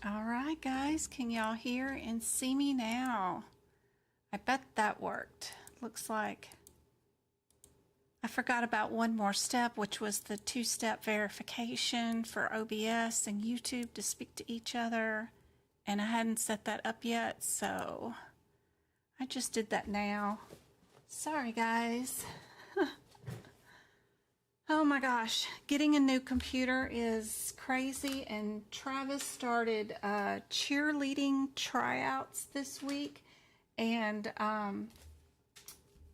All right, guys, can y'all hear and see me now? I bet that worked. Looks like I forgot about one more step, which was the two-step verification for OBS and YouTube to speak to each other. And I hadn't set that up yet, so I just did that now. Sorry, guys. Oh my gosh, getting a new computer is crazy, and Travis started cheerleading tryouts this week, and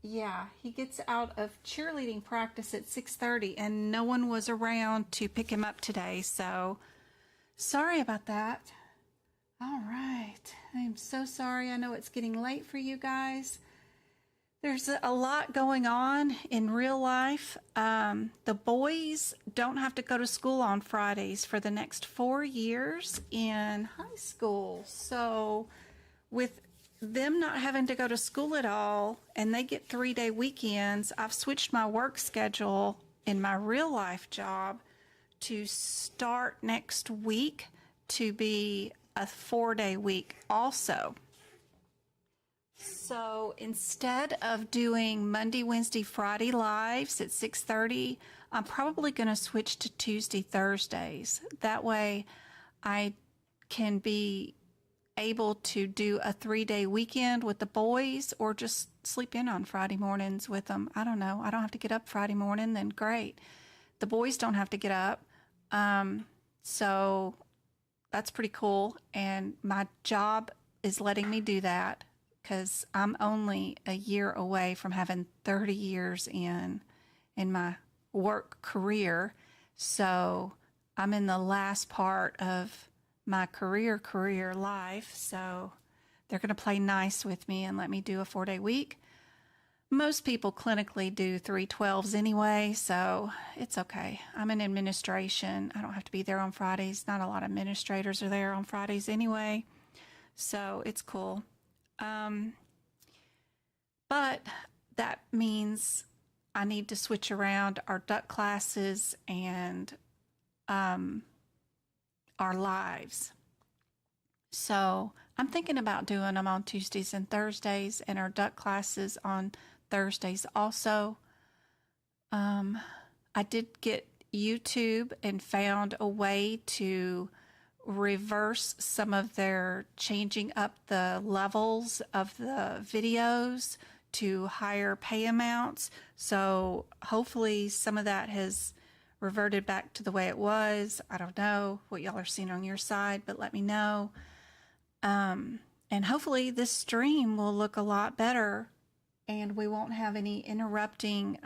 yeah, he gets out of cheerleading practice at 6:30, and no one was around to pick him up today, so sorry about that. All right, I'm so sorry. I know it's getting late for you guys. There's a lot going on in real life. The boys don't have to go to school on Fridays for the next 4 years in high school. So with them not having to go to school at all, and they get 3-day weekends, I've switched my work schedule in my real life job to start next week to be a 4-day week also. So instead of doing Monday, Wednesday, Friday lives at 6:30, I'm probably going to switch to Tuesday, Thursdays. That way I can be able to do a 3-day weekend with the boys, or just sleep in on Friday mornings with them. I don't know. I don't have to get up Friday morning, then great. The boys don't have to get up. So that's pretty cool. And my job is letting me do that, because I'm only a year away from having 30 years in my work career. So I'm in the last part of my career life. So they're going to play nice with me and let me do a 4-day week. Most people clinically do 3/12s anyway, so it's okay. I'm in administration. I don't have to be there on Fridays. Not a lot of administrators are there on Fridays anyway, so it's cool. But that means I need to switch around our duck classes and our lives. So I'm thinking about doing them on Tuesdays and Thursdays, and our duck classes on Thursdays also. I did get YouTube and found a way to reverse some of their changing up the levels of the videos to higher pay amounts. So hopefully some of that has reverted back to the way it was. I don't know what y'all are seeing on your side, but let me know. And hopefully this stream will look a lot better, and we won't have any interrupting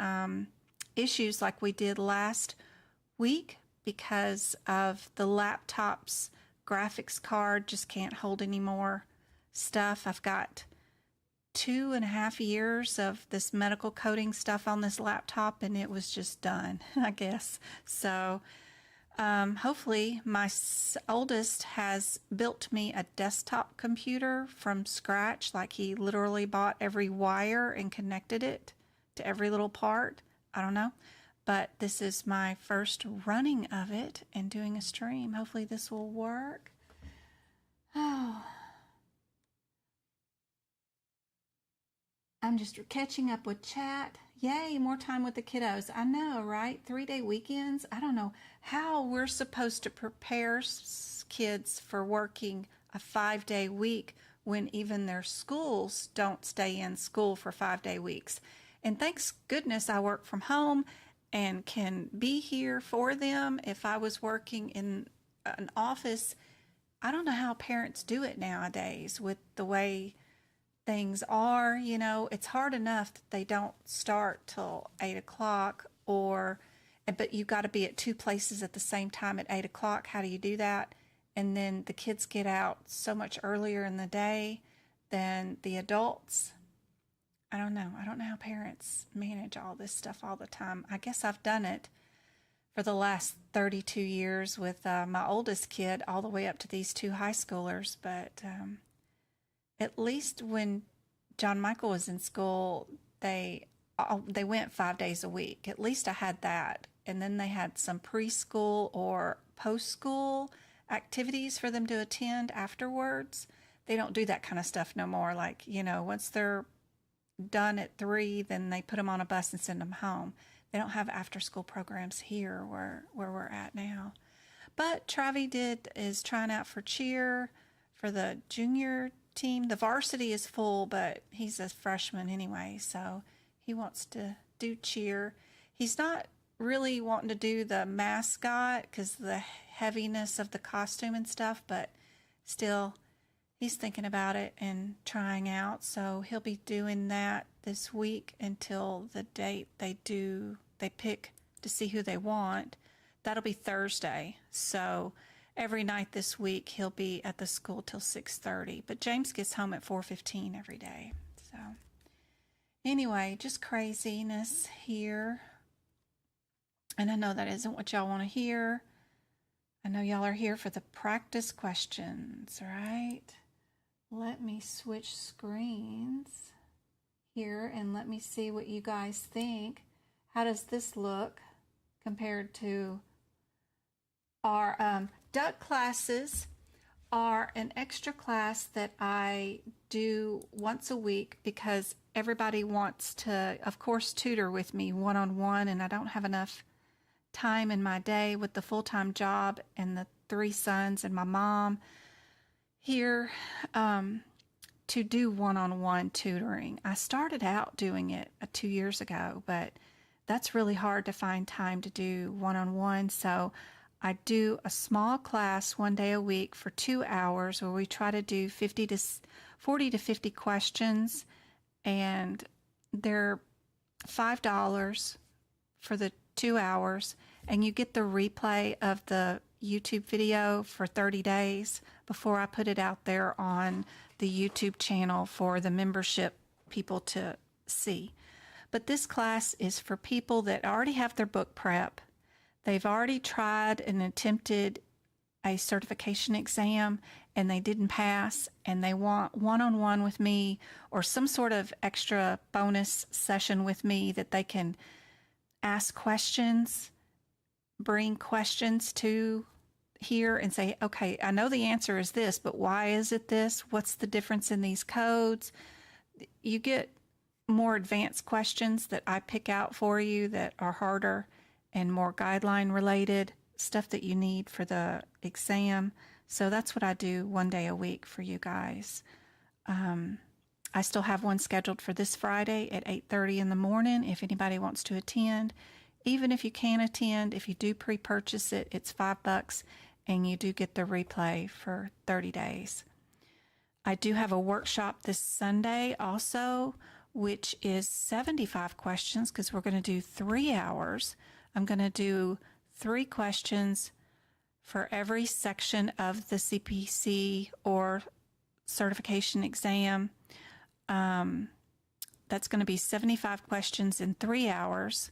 issues like we did last week, because of the laptop's graphics card just can't hold any more stuff. I've got 2.5 years of this medical coding stuff on this laptop, and it was just done, I guess. So hopefully my oldest has built me a desktop computer from scratch. Like, he literally bought every wire and connected it to every little part. I don't know. But this is my first running of it and doing a stream. Hopefully this will work. Oh, I'm just catching up with chat. Yay, more time with the kiddos. I know, right? 3-day weekends. I don't know how we're supposed to prepare kids for working a 5-day week when even their schools don't stay in school for 5-day weeks. And thanks goodness I work from home and can be here for them. If I was working in an office, I don't know how parents do it nowadays with the way things are. You know, it's hard enough that they don't start till 8 o'clock, but you've got to be at 2 places at the same time at 8 o'clock. How do you do that? And then the kids get out so much earlier in the day than the adults. I don't know. I don't know how parents manage all this stuff all the time. I guess I've done it for the last 32 years with my oldest kid all the way up to these 2 high schoolers. But at least when John Michael was in school, they went 5 days a week. At least I had that. And then they had some preschool or post-school activities for them to attend afterwards. They don't do that kind of stuff no more. Like, once they're done at 3, then they put them on a bus and send them home. They don't have after-school programs here where we're at now. But Travi is trying out for cheer for the junior team. The varsity is full, but he's a freshman anyway, so he wants to do cheer. He's not really wanting to do the mascot because the heaviness of the costume and stuff, but still, he's thinking about it and trying out. So he'll be doing that this week until the date they pick to see who they want. That'll be Thursday. So every night this week he'll be at the school till 6:30. But James gets home at 4:15 every day. So anyway, just craziness here. And I know that isn't what y'all want to hear. I know y'all are here for the practice questions, right? Let me switch screens here and let me see what you guys think. How does this look compared to our duck classes? Are an extra class that I do once a week because everybody wants to, of course, tutor with me one-on-one, and I don't have enough time in my day with the full-time job and the 3 sons and my mom here to do one-on-one tutoring. I started out doing it 2 years ago, but that's really hard to find time to do one-on-one. So I do a small class one day a week for 2 hours where we try to do 40 to 50 questions, and they're $5 for the 2 hours, and you get the replay of the YouTube video for 30 days before I put it out there on the YouTube channel for the membership people to see. But this class is for people that already have their book prep. They've already tried and attempted a certification exam and they didn't pass, and they want one-on-one with me or some sort of extra bonus session with me that they can ask questions, bring questions to here and say, okay, I know the answer is this, but why is it this? What's the difference in these codes? You get more advanced questions that I pick out for you that are harder and more guideline related, stuff that you need for the exam. So that's what I do one day a week for you guys. I still have one scheduled for this Friday at 8:30 in the morning if anybody wants to attend. Even if you can't attend, if you do pre-purchase it, it's $5 and you do get the replay for 30 days. I do have a workshop this Sunday also, which is 75 questions because we're going to do 3 hours. I'm going to do 3 questions for every section of the CPC or certification exam. That's going to be 75 questions in 3 hours.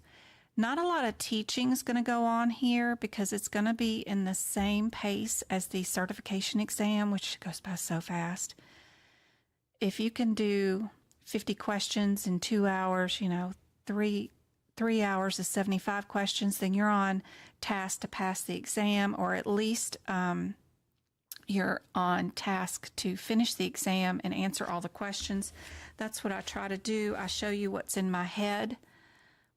Not a lot of teaching is going to go on here because it's going to be in the same pace as the certification exam, which goes by so fast. If you can do 50 questions in 2 hours, 3 hours is 75 questions, then you're on task to pass the exam, or at least you're on task to finish the exam and answer all the questions. That's what I try to do. I show you what's in my head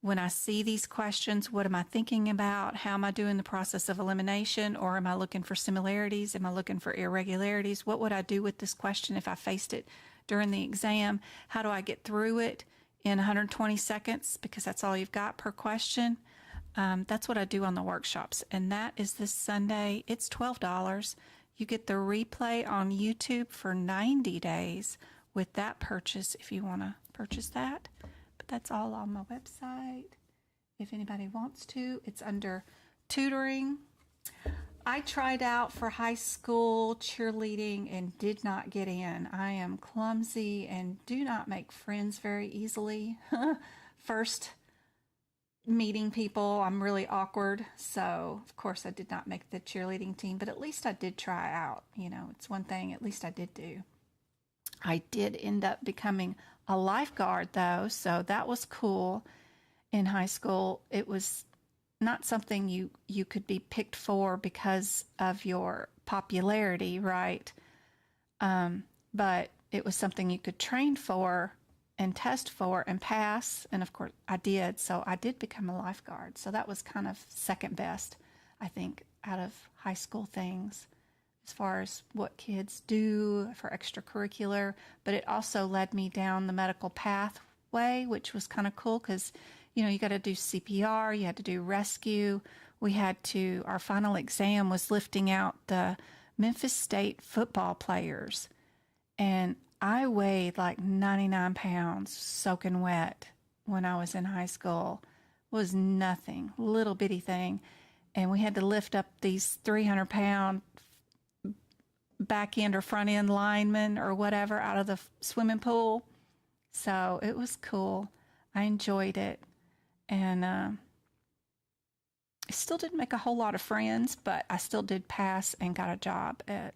when I see these questions. What am I thinking about? How am I doing the process of elimination? Or am I looking for similarities? Am I looking for irregularities? What would I do with this question if I faced it during the exam? How do I get through it in 120 seconds? Because that's all you've got per question. That's what I do on the workshops. And that is this Sunday. It's $12. You get the replay on YouTube for 90 days with that purchase if you want to purchase that. But that's all on my website. If anybody wants to, it's under tutoring. I tried out for high school cheerleading and did not get in. I am clumsy and do not make friends very easily. First meeting people, I'm really awkward. So, of course, I did not make the cheerleading team, but at least I did try out. It's one thing at least I did do. I did end up becoming a lifeguard, though, so that was cool in high school. It was not something you could be picked for because of your popularity, right? But it was something you could train for and test for and pass. And of course, I did. So I did become a lifeguard. So that was kind of second best, I think, out of high school things as far as what kids do for extracurricular. But it also led me down the medical pathway, which was kind of cool because, you know, you got to do CPR, you had to do rescue. We had to, our final exam was lifting out the Memphis State football players. And I weighed like 99 pounds soaking wet when I was in high school. It was nothing, little bitty thing. And we had to lift up these 300-pound back end or front end linemen or whatever out of the swimming pool. So it was cool. I enjoyed it. And I still didn't make a whole lot of friends, but I still did pass and got a job as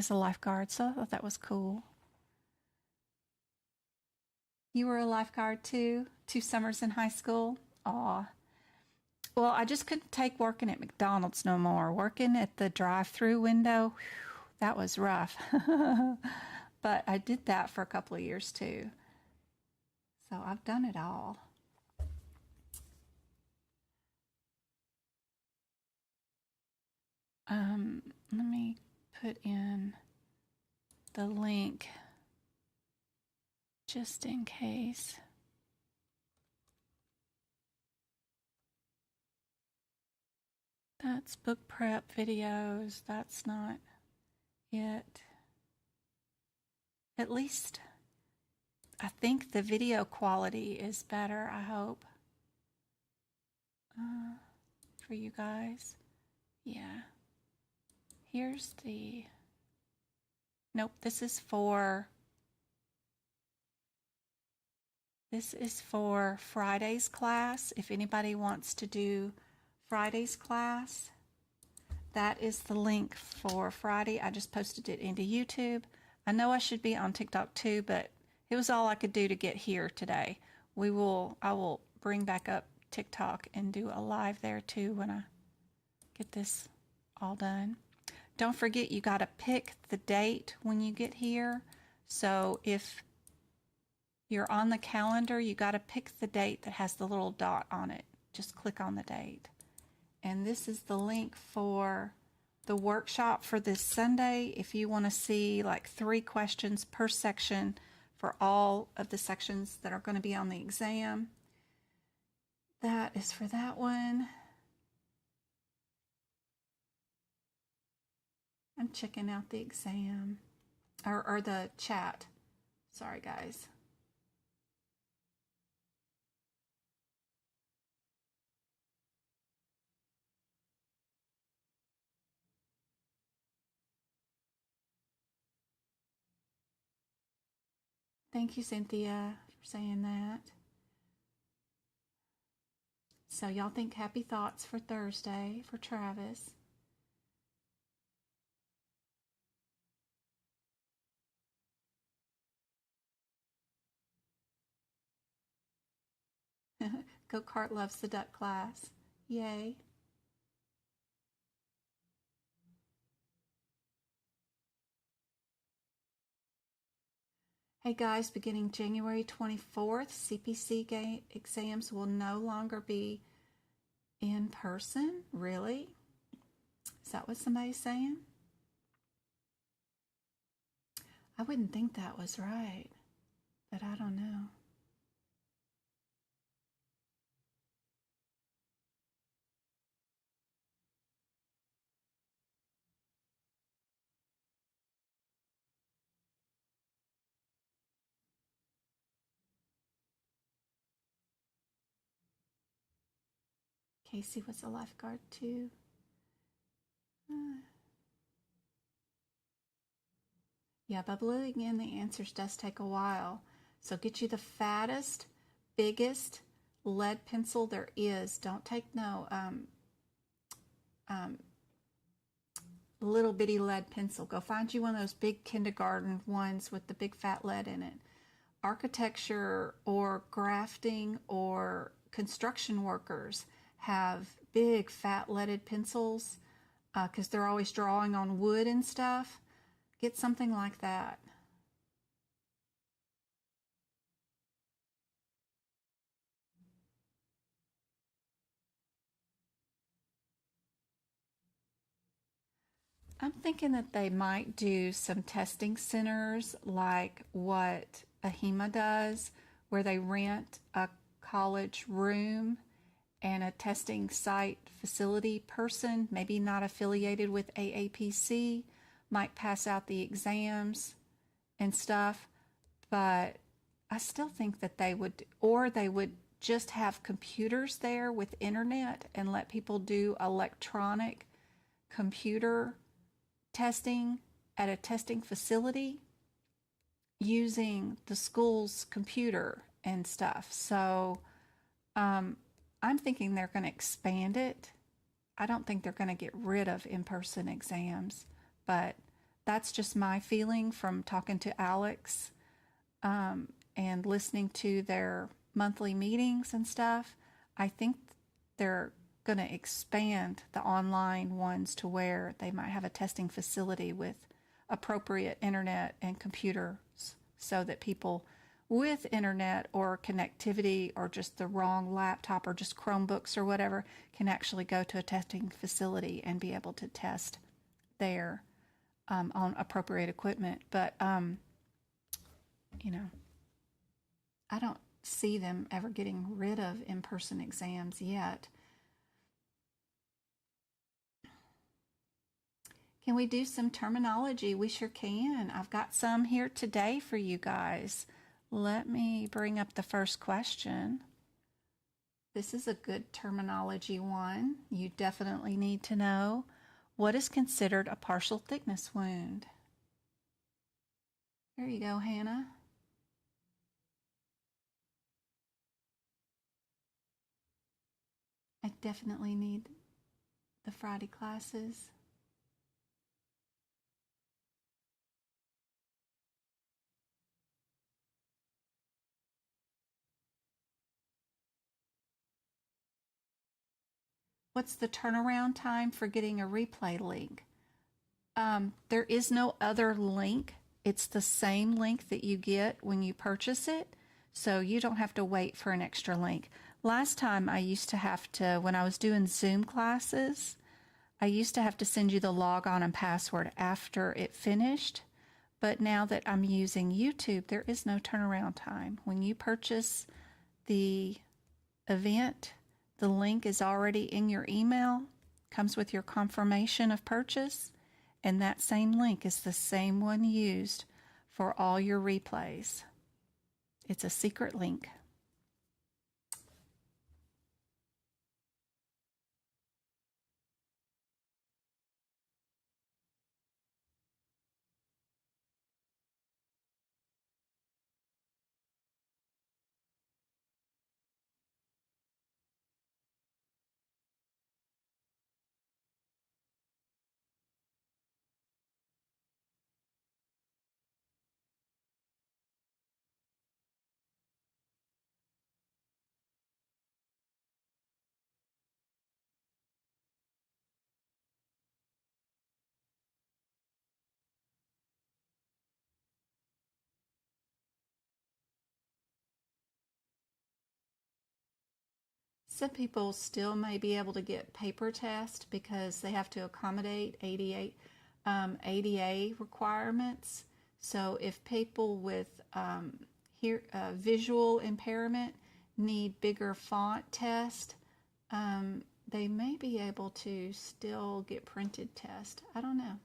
a lifeguard. So I thought that was cool. You were a lifeguard too? 2 summers in high school? Aw. Well, I just couldn't take working at McDonald's no more. Working at the drive-through window, whew, that was rough. But I did that for a couple of years too. So I've done it all. Let me put in the link just in case. That's book prep videos. That's not it. At least I think the video quality is better, I hope, for you guys. Yeah. Here's the... Nope, this is for Friday's class. If anybody wants to do Friday's class, that is the link for Friday. I just posted it into YouTube. I know I should be on TikTok too, but it was all I could do to get here today. I will bring back up TikTok and do a live there too when I get this all done. Don't forget, you got to pick the date when you get here. So if you're on the calendar, you got to pick the date that has the little dot on it. Just click on the date. And this is the link for the workshop for this Sunday. If you want to see like 3 questions per section for all of the sections that are going to be on the exam, that is for that one. I'm checking out the exam or the chat. Sorry, guys. Thank you, Cynthia, for saying that. So y'all think happy thoughts for Thursday for Travis. Go-kart loves the duck class. Yay. Hey guys, beginning January 24th, CPC exams will no longer be in person. Really? Is that what somebody's saying? I wouldn't think that was right, but I don't know. Casey was a lifeguard too. Yeah, bubbling in the answers does take a while. So get you the fattest, biggest lead pencil there is. Don't take no little bitty lead pencil. Go find you one of those big kindergarten ones with the big fat lead in it. Architecture or grafting or construction workers have big fat leaded pencils. because they're always drawing on wood and stuff. Get something like that. I'm thinking that they might do some testing centers like what AHIMA does, where they rent a college room and a testing site facility person, maybe not affiliated with AAPC, might pass out the exams and stuff. But I still think that they would, or they would just have computers there with internet and let people do electronic computer testing at a testing facility using the school's computer and stuff. So I'm thinking they're going to expand it. I don't think they're going to get rid of in-person exams, but that's just my feeling from talking to Alex and listening to their monthly meetings and stuff. I think they're going to expand the online ones to where they might have a testing facility with appropriate internet and computers so that people with internet or connectivity or just the wrong laptop or just Chromebooks or whatever can actually go to a testing facility and be able to test there on appropriate equipment. But, I don't see them ever getting rid of in-person exams yet. Can we do some terminology? We sure can. I've got some here today for you guys. Let me bring up the first question. This is a good terminology one. You definitely need to know. What is considered a partial thickness wound? There you go, Hannah. I definitely need the Friday classes. What's the turnaround time for getting a replay link? There is no other link. It's the same link that you get when you purchase it, so you don't have to wait for an extra link. Last time I used to have to, when I was doing Zoom classes, I used to have to send you the logon and password after it finished. But now that I'm using YouTube, there is no turnaround time. When you purchase the event, the link is already in your email, comes with your confirmation of purchase, and that same link is the same one used for all your replays. It's a secret link. Some people still may be able to get paper test because they have to accommodate ADA requirements. So if people with visual impairment need bigger font test, they may be able to still get printed test. I don't know.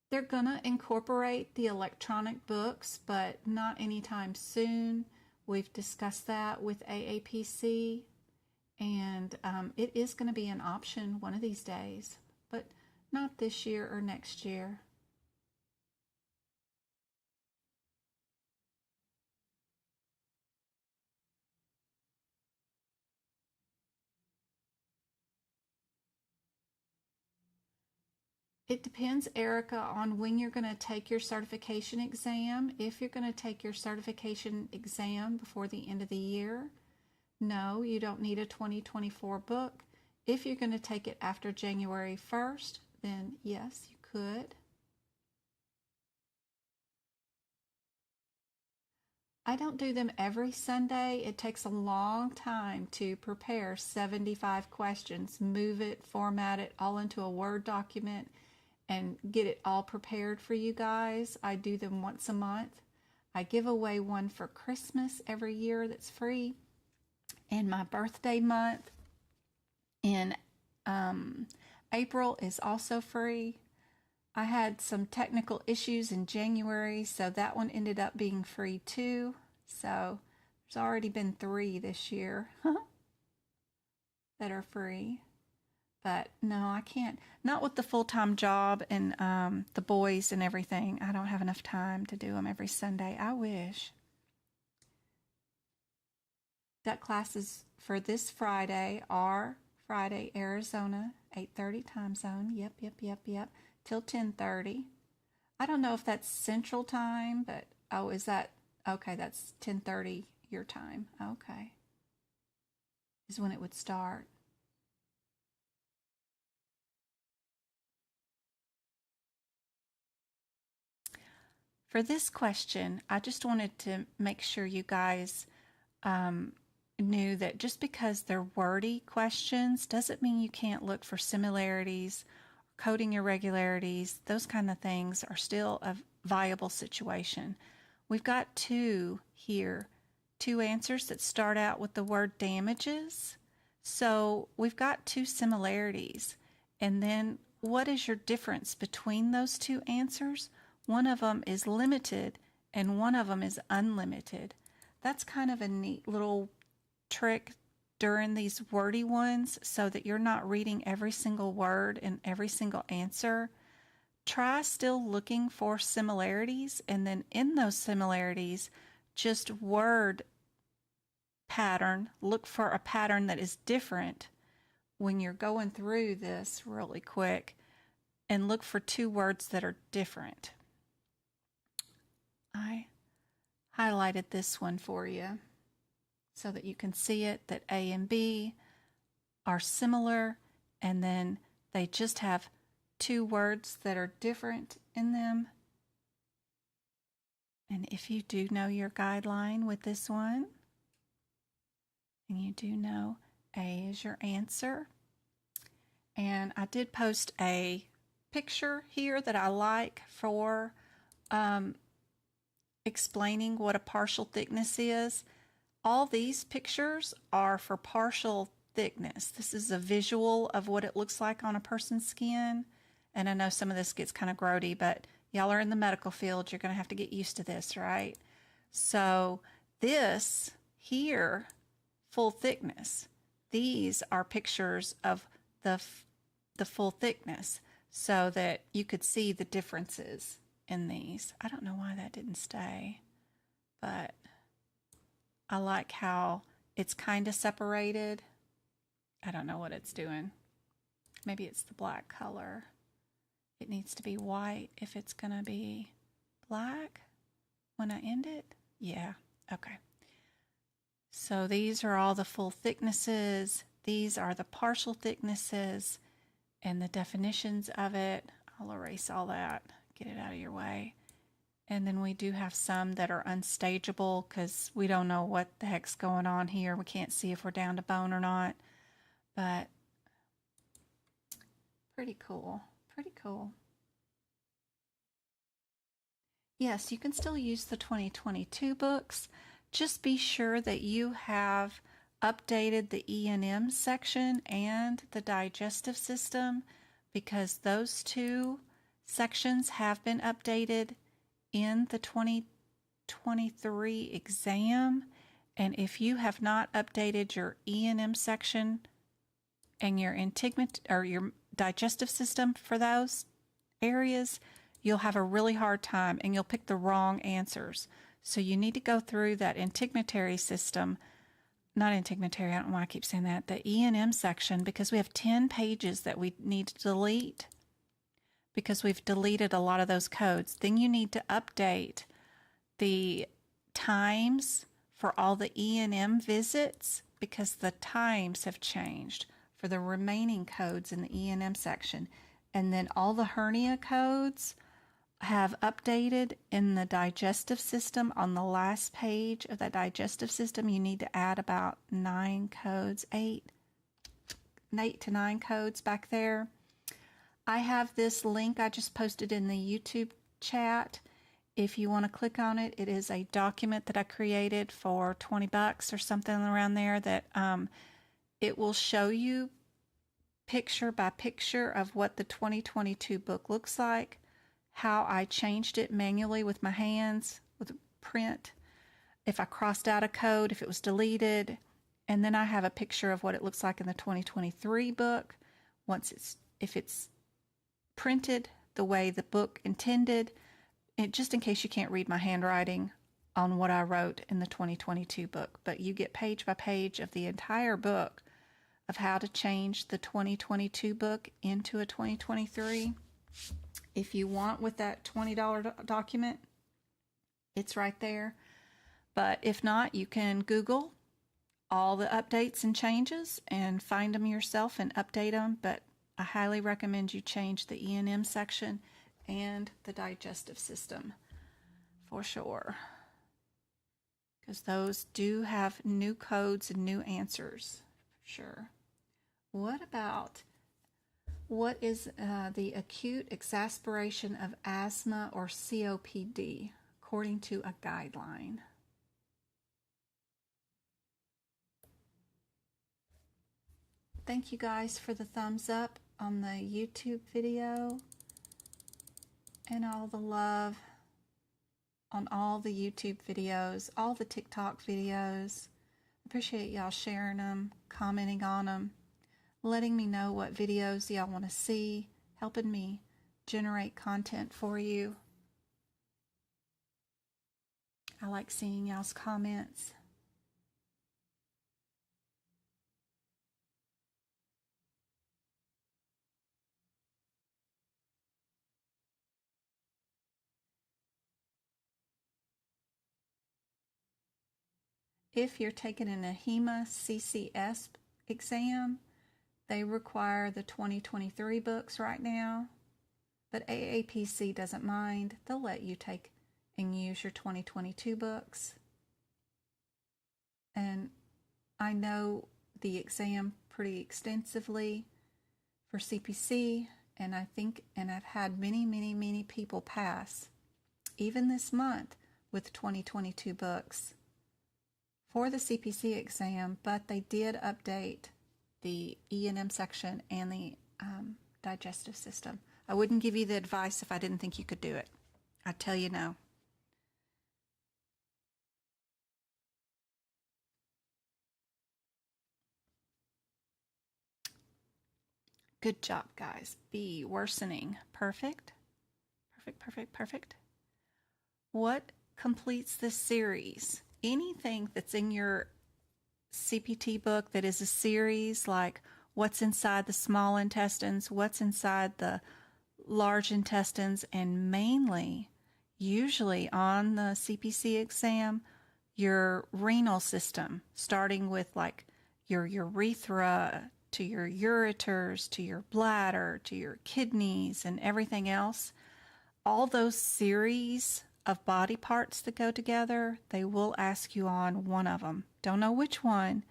They're going to incorporate the electronic books, but not anytime soon. We've discussed that with AAPC, and it is going to be an option one of these days, but not this year or next year. It depends, Erica, on when you're going to take your certification exam. If you're going to take your certification exam before the end of the year, No, you don't need a 2024 book. If you're going to take it after January 1st, then yes, you could. I don't do them every Sunday. It takes a long time to prepare 75 questions, move it, format it all into a Word document, and get it all prepared for you guys. I do them once a month. I give away one for Christmas every year that's free, and my birthday month in April is also free. I had some technical issues in January, so that one ended up being free too. So there's already been 3 this year that are free. But no, I can't. Not with the full-time job and the boys and everything. I don't have enough time to do them every Sunday. I wish. Duck classes for this Friday are Friday, Arizona, 8:30 time zone. Yep. Till 10:30. I don't know if that's Central Time, but oh, is that okay? That's 10:30 your time. Okay, is when it would start. For this question, I just wanted to make sure you guys knew that just because they're wordy questions doesn't mean you can't look for similarities, coding irregularities. Those kind of things are still a viable situation. We've got 2 here, 2 answers that start out with the word damages. So we've got 2 similarities. And then what is your difference between those 2 answers? One of them is limited and one of them is unlimited. That's kind of a neat little trick during these wordy ones so that you're not reading every single word and every single answer. Try still looking for similarities, and then in those similarities, just word pattern, look for a pattern that is different when you're going through this really quick, and look for 2 words that are different. I highlighted this one for you so that you can see it, that A and B are similar, and then they just have 2 words that are different in them. And if you do know your guideline with this one, and you do know A is your answer, and I did post a picture here that I like for explaining what a partial thickness is. All these pictures are for partial thickness. This is a visual of what it looks like on a person's skin. And I know some of this gets kind of grody, but y'all are in the medical field. You're going to have to get used to this, right? So this here, full thickness, these are pictures of the full thickness so that you could see the differences in these. I don't know why that didn't stay, but I like how it's kind of separated. I don't know what it's doing. Maybe it's the black color. It needs to be white if it's going to be black when I end it. Yeah, okay. So these are all the full thicknesses. These are the partial thicknesses and the definitions of it. I'll erase all that, get it out of your way. And then we do have some that are unstageable because we don't know what the heck's going on here. We can't see if we're down to bone or not. But pretty cool. Pretty cool. Yes, you can still use the 2022 books. Just be sure that you have updated the E&M section and the digestive system, because those 2 sections have been updated in the 2023 exam. And if you have not updated your E&M section and your your digestive system for those areas, you'll have a really hard time and you'll pick the wrong answers. So you need to go through that integumentary system, not integumentary, I don't know why I keep saying that, the E&M section, because we have 10 pages that we need to delete because we've deleted a lot of those codes. Then you need to update the times for all the E&M visits because the times have changed for the remaining codes in the E&M section. And then all the hernia codes have updated in the digestive system. On the last page of that digestive system, you need to add about 9 codes, 8 to 9 codes back there. I have this link I just posted in the YouTube chat. If you want to click on it, it is a document that I created for $20 or something around there that it will show you picture by picture of what the 2022 book looks like, how I changed it manually with my hands, with print, if I crossed out a code, if it was deleted, and then I have a picture of what it looks like in the 2023 book, if it's printed the way the book intended, just in case you can't read my handwriting on what I wrote in the 2022 book. But you get page by page of the entire book of how to change the 2022 book into a 2023. If you want with that $20 document, it's right there. But if not, you can Google all the updates and changes and find them yourself and update them. But I highly recommend you change the E&M section and the digestive system for sure, because those do have new codes and new answers for sure. What is the acute exacerbation of asthma or COPD according to a guideline? Thank you guys for the thumbs up on the YouTube video and all the love on all the YouTube videos, all the TikTok videos. Appreciate y'all sharing them, commenting on them, letting me know what videos y'all want to see, helping me generate content for you. I like seeing y'all's comments. If you're taking an ahima CCS exam, they require the 2023 books right now, but AAPC doesn't mind. They'll let you take and use your 2022 books. And I know the exam pretty extensively for CPC, and I've had many people pass, even this month, with 2022 books for the CPC exam, but they did update the E&M section and the digestive system. I wouldn't give you the advice if I didn't think you could do it. I'd tell you no. Good job, guys. B, worsening. Perfect. Perfect. What completes this series? Anything that's in your CPT book that is a series, like what's inside the small intestines, what's inside the large intestines, and mainly, usually on the CPC exam, your renal system, starting with like your urethra, to your ureters, to your bladder, to your kidneys, and everything else. All those series of body parts that go together, they will ask you on one of them. Don't know which one,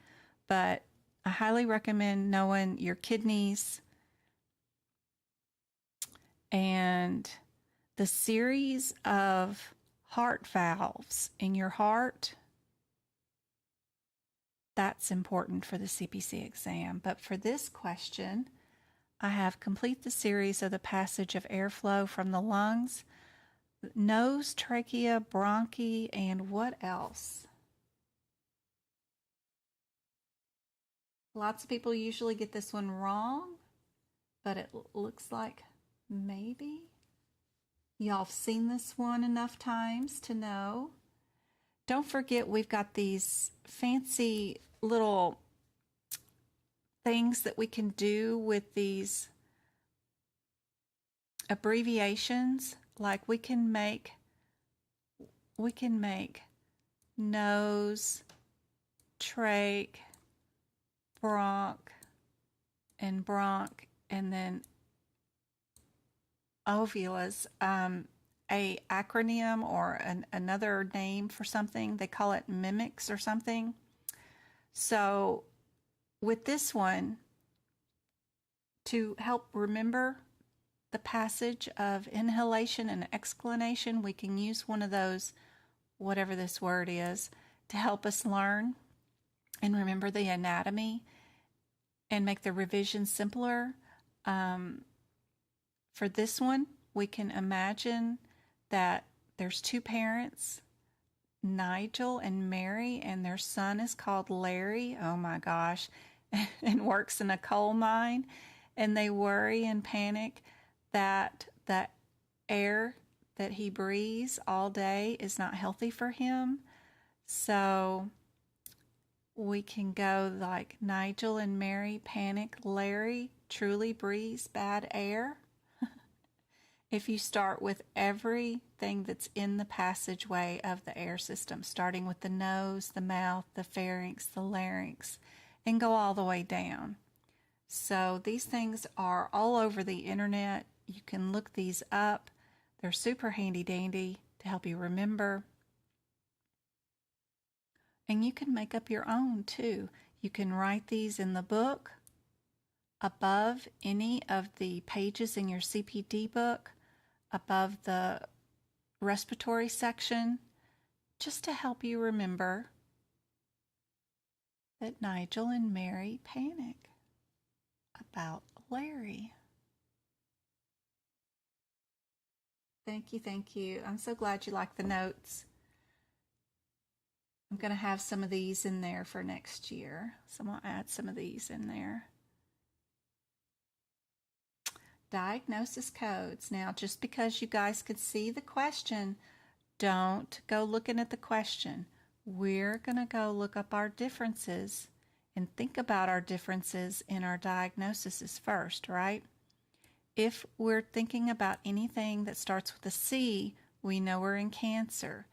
but I highly recommend knowing your kidneys and the series of heart valves in your heart. That's important for the CPC exam. But for this question, I have complete the series of the passage of airflow from the lungs, nose, trachea, bronchi, and what else? Lots of people usually get this one wrong, but it looks like maybe y'all have seen this one enough times to know. Don't forget, we've got these fancy little things that we can do with these abbreviations. Like we can make nose, trach, bronch, and bronch, and then ovulas, a acronym or another name for something. They call it mimics or something. So with this one, to help remember the passage of inhalation and exclamation, we can use one of those, whatever this word is, to help us learn and remember the anatomy and make the revision simpler. For this one, we can imagine that there's two parents, Nigel and Mary, and their son is called Larry. Oh my gosh. And works in a coal mine. And they worry and panic that the air that he breathes all day is not healthy for him. So we can go like Nigel and Mary panic. Larry truly breathes bad air. If you start with everything that's in the passageway of the air system, starting with the nose, the mouth, the pharynx, the larynx, and go all the way down. So these things are all over the internet. You can look these up. They're super handy dandy to help you remember. And you can make up your own too. You can write these in the book above any of the pages in your CPD book, above the respiratory section, just to help you remember that Nigel and Mary panic about Larry. Thank you, thank you. I'm so glad you like the notes. I'm going to have some of these in there for next year. So I'm going to add some of these in there. Diagnosis codes. Now, just because you guys could see the question, don't go looking at the question. We're going to go look up our differences and think about our differences in our diagnoses first, right? If we're thinking about anything that starts with a C, we know we're in cancer.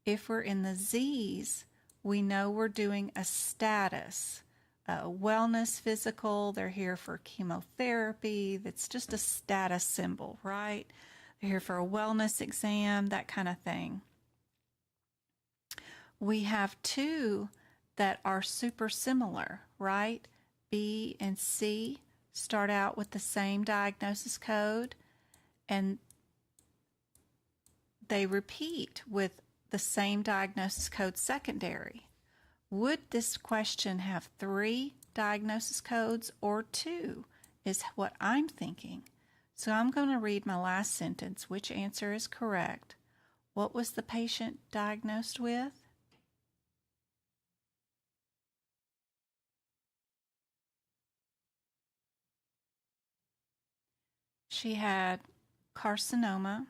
If we're in the Z's, we know we're doing a status. Wellness, physical, they're here for chemotherapy. That's just a status symbol, right? They're here for a wellness exam, that kind of thing. We have two that are super similar, right? B and C start out with the same diagnosis code, and they repeat with the same diagnosis code secondary. Would this question have 3 diagnosis codes or 2 is what I'm thinking. So I'm going to read my last sentence. Which answer is correct? What was the patient diagnosed with? She had carcinoma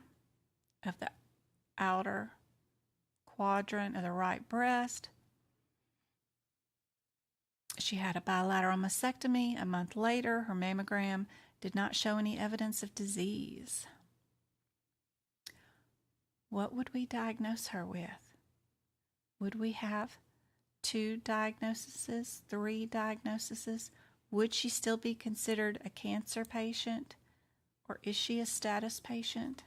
of the outer quadrant of the right breast. She had a bilateral mastectomy. A month later, her mammogram did not show any evidence of disease. What would we diagnose her with? Would we have 2 diagnoses, 3 diagnoses? Would she still be considered a cancer patient, or is she a status patient?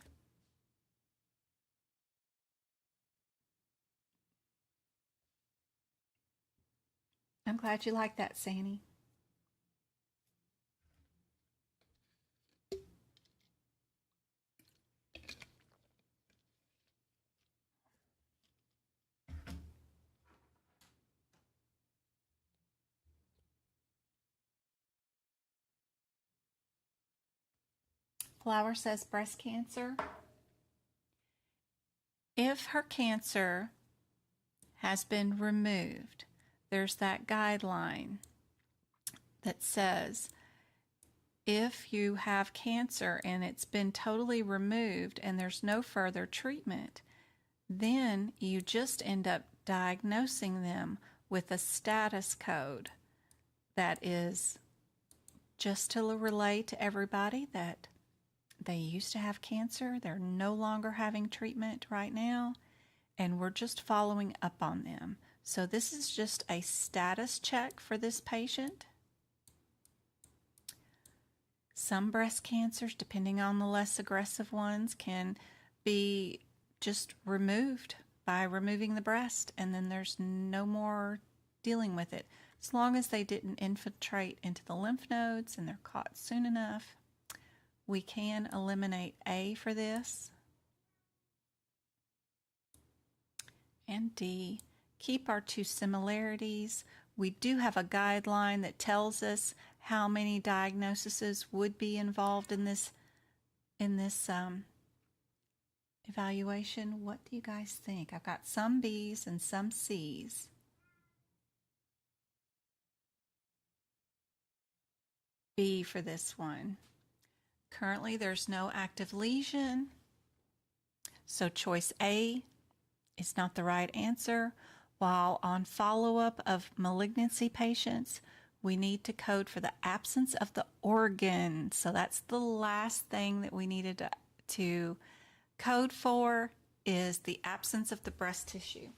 I'm glad you like that, Sandy. Flower says breast cancer. If her cancer has been removed, there's that guideline that says if you have cancer and it's been totally removed and there's no further treatment, then you just end up diagnosing them with a status code that is just to relay to everybody that they used to have cancer, they're no longer having treatment right now, and we're just following up on them. So this is just a status check for this patient, Some breast cancers, depending on the less aggressive ones, can be just removed by removing the breast, and then there's no more dealing with it. As long as they didn't infiltrate into the lymph nodes and they're caught soon enough, we can eliminate A for this. And D, keep our two similarities. We do have a guideline that tells us how many diagnoses would be involved in this evaluation. What do you guys think? I've got some B's and some C's. B for this one. Currently, there's no active lesion, so choice A is not the right answer. While on follow-up of malignancy patients, we need to code for the absence of the organ. So that's the last thing that we needed to code for, is the absence of the breast tissue.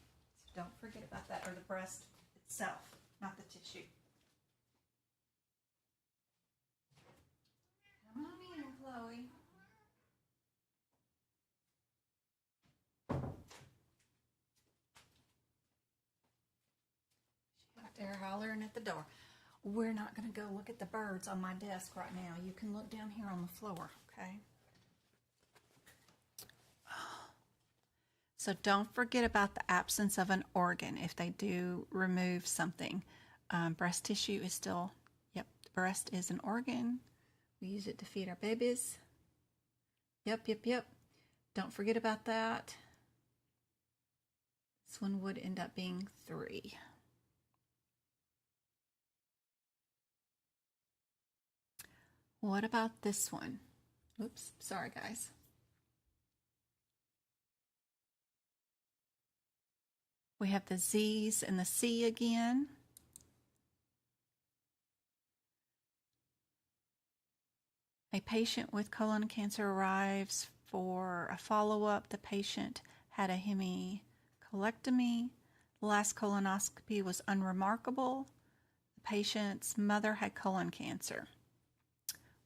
So don't forget about that, or the breast itself, not the tissue. Come on in, Chloe. She's out there hollering at the door. We're not going to go look at the birds on my desk right now. You can look down here on the floor, okay? So don't forget about the absence of an organ if they do remove something. Breast tissue is still, yep, the breast is an organ. We use it to feed our babies. Yep. Don't forget about that. This one would end up being 3. What about this one? Oops, sorry guys. We have the Z's and the C again. A patient with colon cancer arrives for a follow-up. The patient had a hemicolectomy. The last colonoscopy was unremarkable. The patient's mother had colon cancer.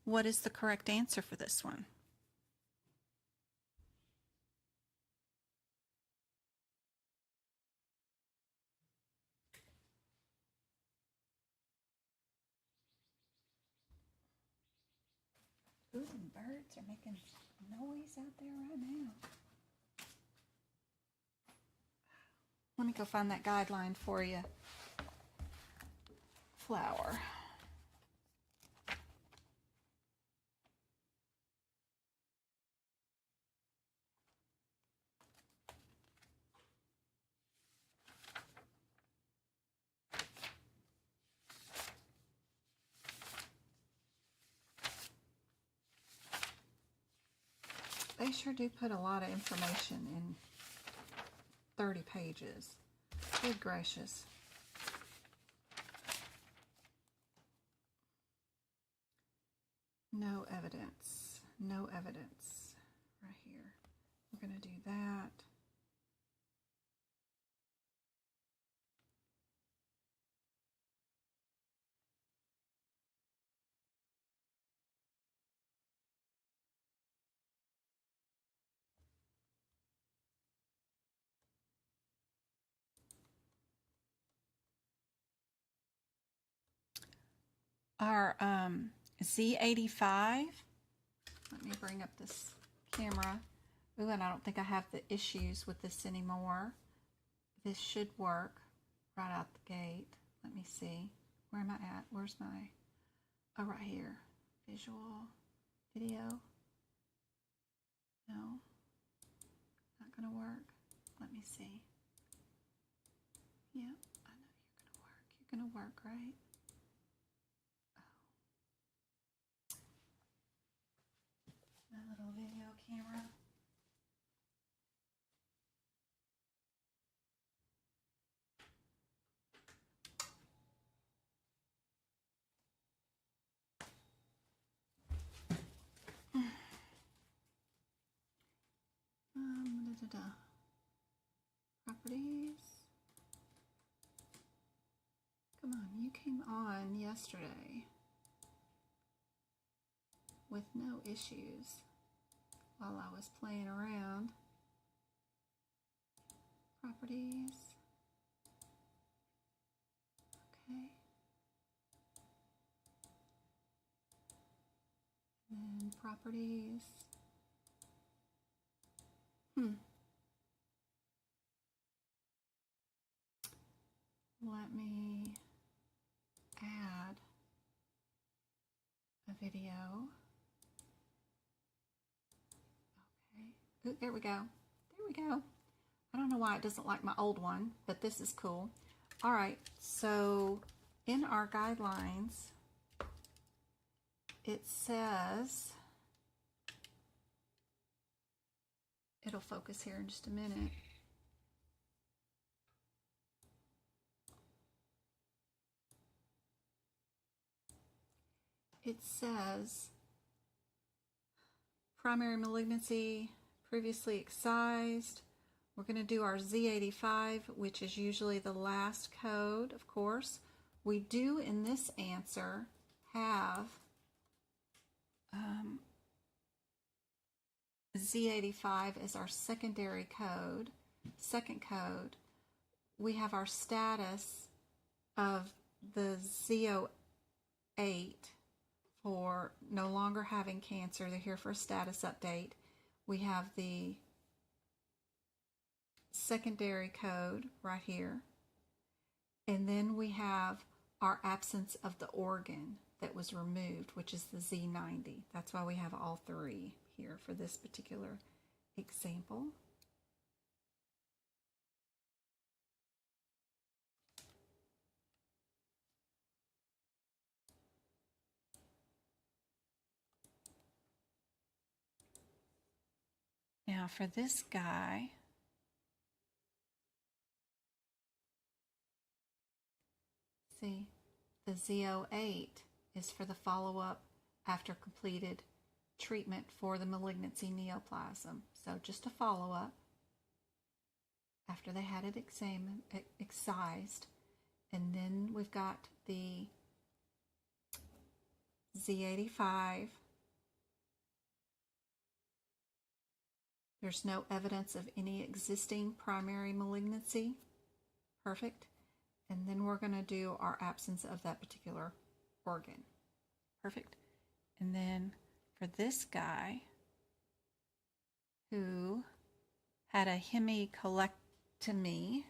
What is the correct answer for this one? Ooh, the birds are making noise out there right now. Let me go find that guideline for you. Flower. They sure do put a lot of information in 30 pages. Good gracious. No evidence. No evidence. Right here. We're going to do that. Our Z85, let me bring up this camera. Ooh, and I don't think I have the issues with this anymore. This should work right out the gate. Let me see. Where am I at? Where's my, oh, right here. Visual, video. No, not gonna work. Let me see. Yeah, I know you're gonna work. You're gonna work, right? My little video camera. Properties. Come on, you came on yesterday. with no issues while I was playing around. Properties. Okay. And then properties. Let me add a video. Okay. Ooh, there we go. There we go. I don't know why it doesn't like my old one, but this is cool. All right, so in our guidelines, it says, it'll focus here in just a minute. It says primary malignancy, previously excised. We're going to do our Z85, which is usually the last code, of course. We do in this answer have Z85 as our secondary code, second code. We have our status of the Z08 for no longer having cancer. They're here for a status update. We have the secondary code right here. And then we have our absence of the organ that was removed, which is the Z90. That's why we have all three here for this particular example. Now for this guy, see, the Z08 is for the follow-up after completed treatment for the malignancy neoplasm. So just a follow-up after they had it examined, excised. And then we've got the Z85. There's no evidence of any existing primary malignancy. Perfect. And then we're going to do our absence of that particular organ. Perfect. And then for this guy who had a hemicolectomy,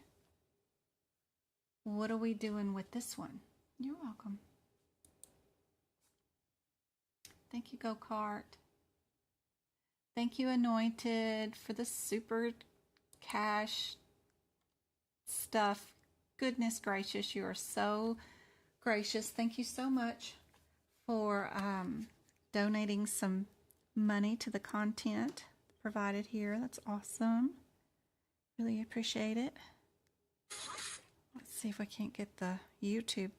what are we doing with this one? You're welcome. Thank you, Go-Kart. Thank you, Anointed, for the super cash stuff. Goodness gracious, you are so gracious. Thank you so much for donating some money to the content provided here. That's awesome. Really appreciate it. Let's see if we can't get the YouTube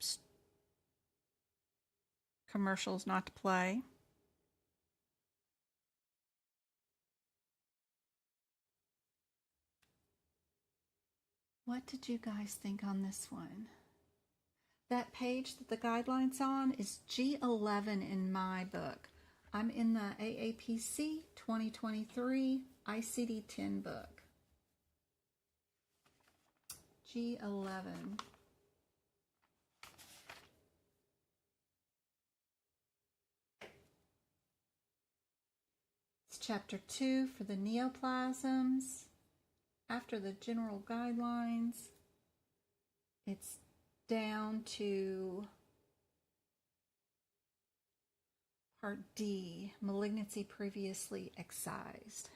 commercials not to play. What did you guys think on this one? That page that the guideline's on is G11 in my book. I'm in the AAPC 2023 ICD-10 book. G11. It's chapter 2 for the neoplasms. After the general guidelines, it's down to Part D, malignancy previously excised.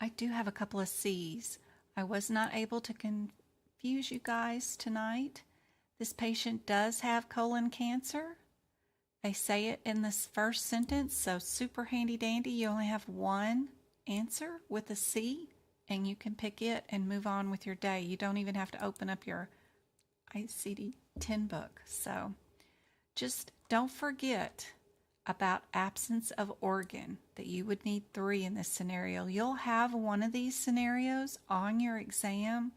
I do have a couple of C's. I was not able to confuse you guys tonight. This patient does have colon cancer. They say it in this first sentence, so super handy dandy. You only have one answer with a C, and you can pick it and move on with your day. You don't even have to open up your ICD-10 book. So just don't forget about absence of organ, that you would need 3 in this scenario. You'll have one of these scenarios on your exam.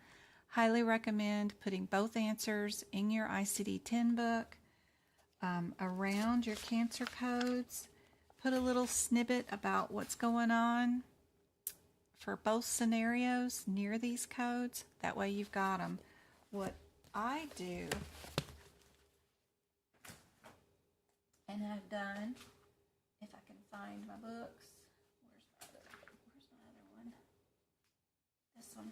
Highly recommend putting both answers in your ICD-10 book, around your cancer codes. Put a little snippet about what's going on for both scenarios near these codes. That way you've got them. What I do and have done, if I can find my books, where's my other one? This one.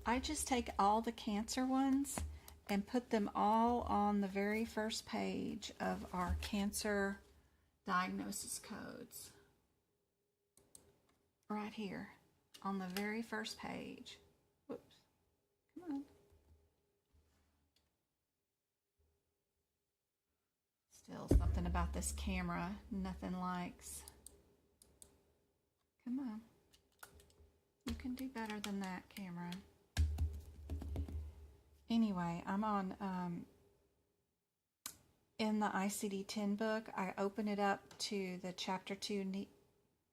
I just take all the cancer ones and put them all on the very first page of our cancer diagnosis codes. Right here on the very first page. Whoops. Come on. Still something about this camera nothing likes. Come on. You can do better than that, camera. Anyway, I'm on, in the ICD-10 book, I open it up to the Chapter 2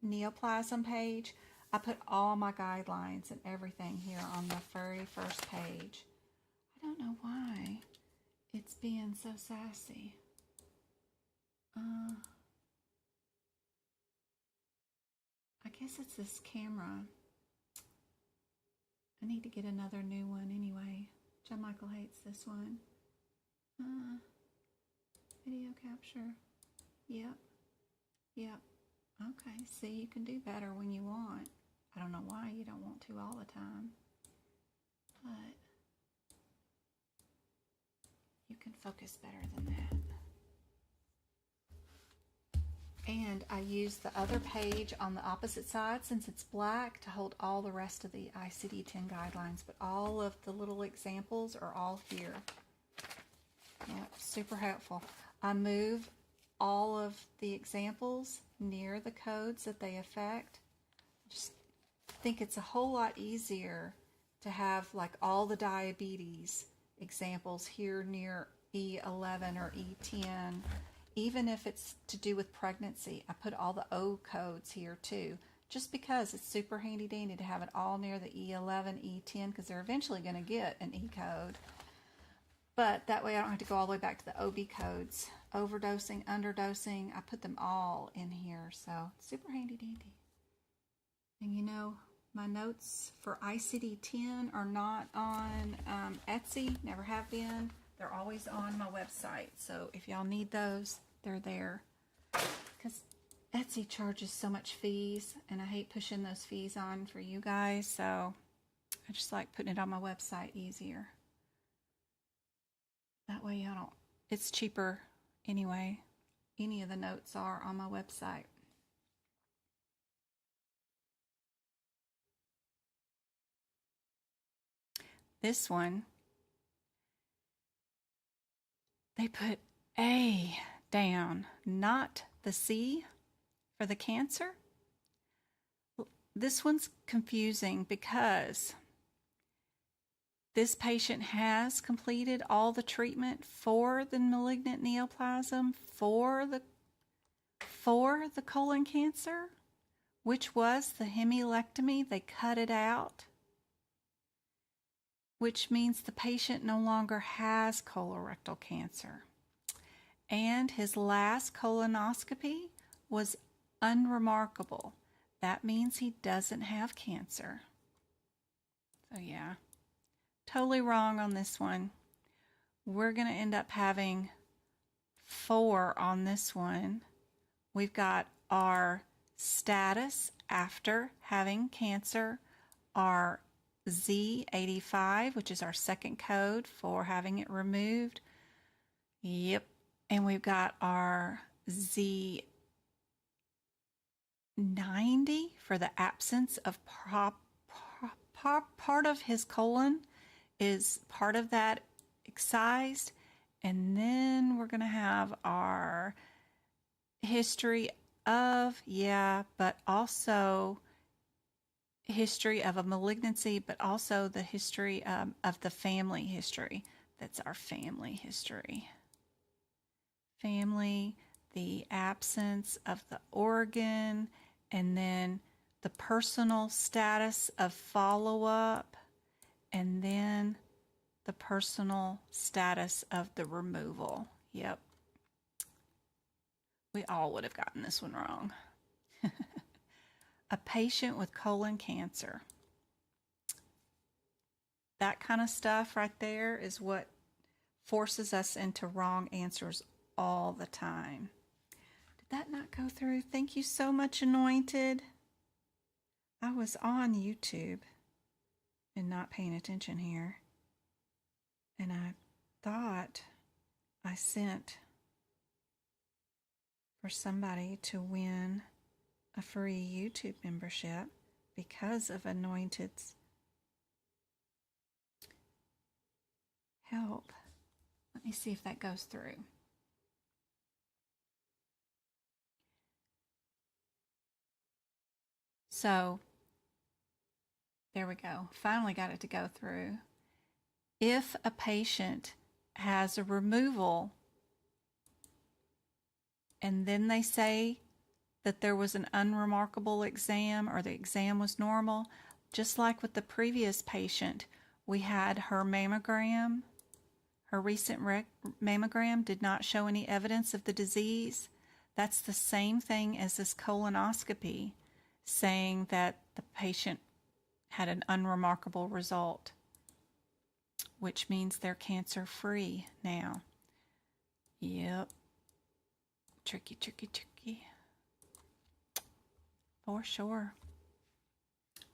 Neoplasm page. I put all my guidelines and everything here on the very first page. I don't know why it's being so sassy. I guess it's this camera. I need to get another new one anyway. John Michael hates this one. Video capture. Yep. Okay, see, you can do better when you want. I don't know why you don't want to all the time, but you can focus better than that. And I use the other page on the opposite side, since it's black, to hold all the rest of the ICD-10 guidelines, but all of the little examples are all here. Yep, super helpful. I move all of the examples near the codes that they affect. Just think it's a whole lot easier to have like all the diabetes examples here near E11 or E10. Even if it's to do with pregnancy, I put all the O codes here too, just because it's super handy dandy to have it all near the E11, E10, because they're eventually going to get an E code. But that way I don't have to go all the way back to the OB codes. Overdosing, underdosing, I put them all in here, so super handy dandy. And you know, my notes for ICD-10 are not on Etsy, never have been. They're always on my website, so if y'all need those, they're there. Because Etsy charges so much fees, and I hate pushing those fees on for you guys, so I just like putting it on my website easier. That way y'all don't, it's cheaper anyway. Any of the notes are on my website. This one, they put A down, not the C for the cancer. This one's confusing because this patient has completed all the treatment for the malignant neoplasm, for the colon cancer, which was the hemilectomy. They cut it out, which means the patient no longer has colorectal cancer. And his last colonoscopy was unremarkable. That means he doesn't have cancer. So yeah, totally wrong on this one. We're going to end up having 4 on this one. We've got our status after having cancer, our Z85, which is our second code for having it removed. Yep. And we've got our Z90 for the absence of part of his colon is part of that excised. And then we're going to have our history of, but also history of a malignancy, but also the history of the family history. That's our family history. family, the absence of the organ, and then the personal status of follow-up, and then the personal status of the removal. Yep. We all would have gotten this one wrong. A patient with colon cancer. That kind of stuff right there is what forces us into wrong answers all the time. Did that not go through? Thank you so much, Anointed. I was on YouTube and not paying attention here. And I thought I sent for somebody to win a free YouTube membership because of Anointed's help. Let me see if that goes through. So, there we go. Finally got it to go through. If a patient has a removal and then they say that there was an unremarkable exam or the exam was normal, just like with the previous patient, we had her mammogram. Her recent mammogram did not show any evidence of the disease. That's the same thing as this colonoscopy, saying that the patient had an unremarkable result, which means they're cancer-free now. Yep. Tricky, tricky, tricky. For sure.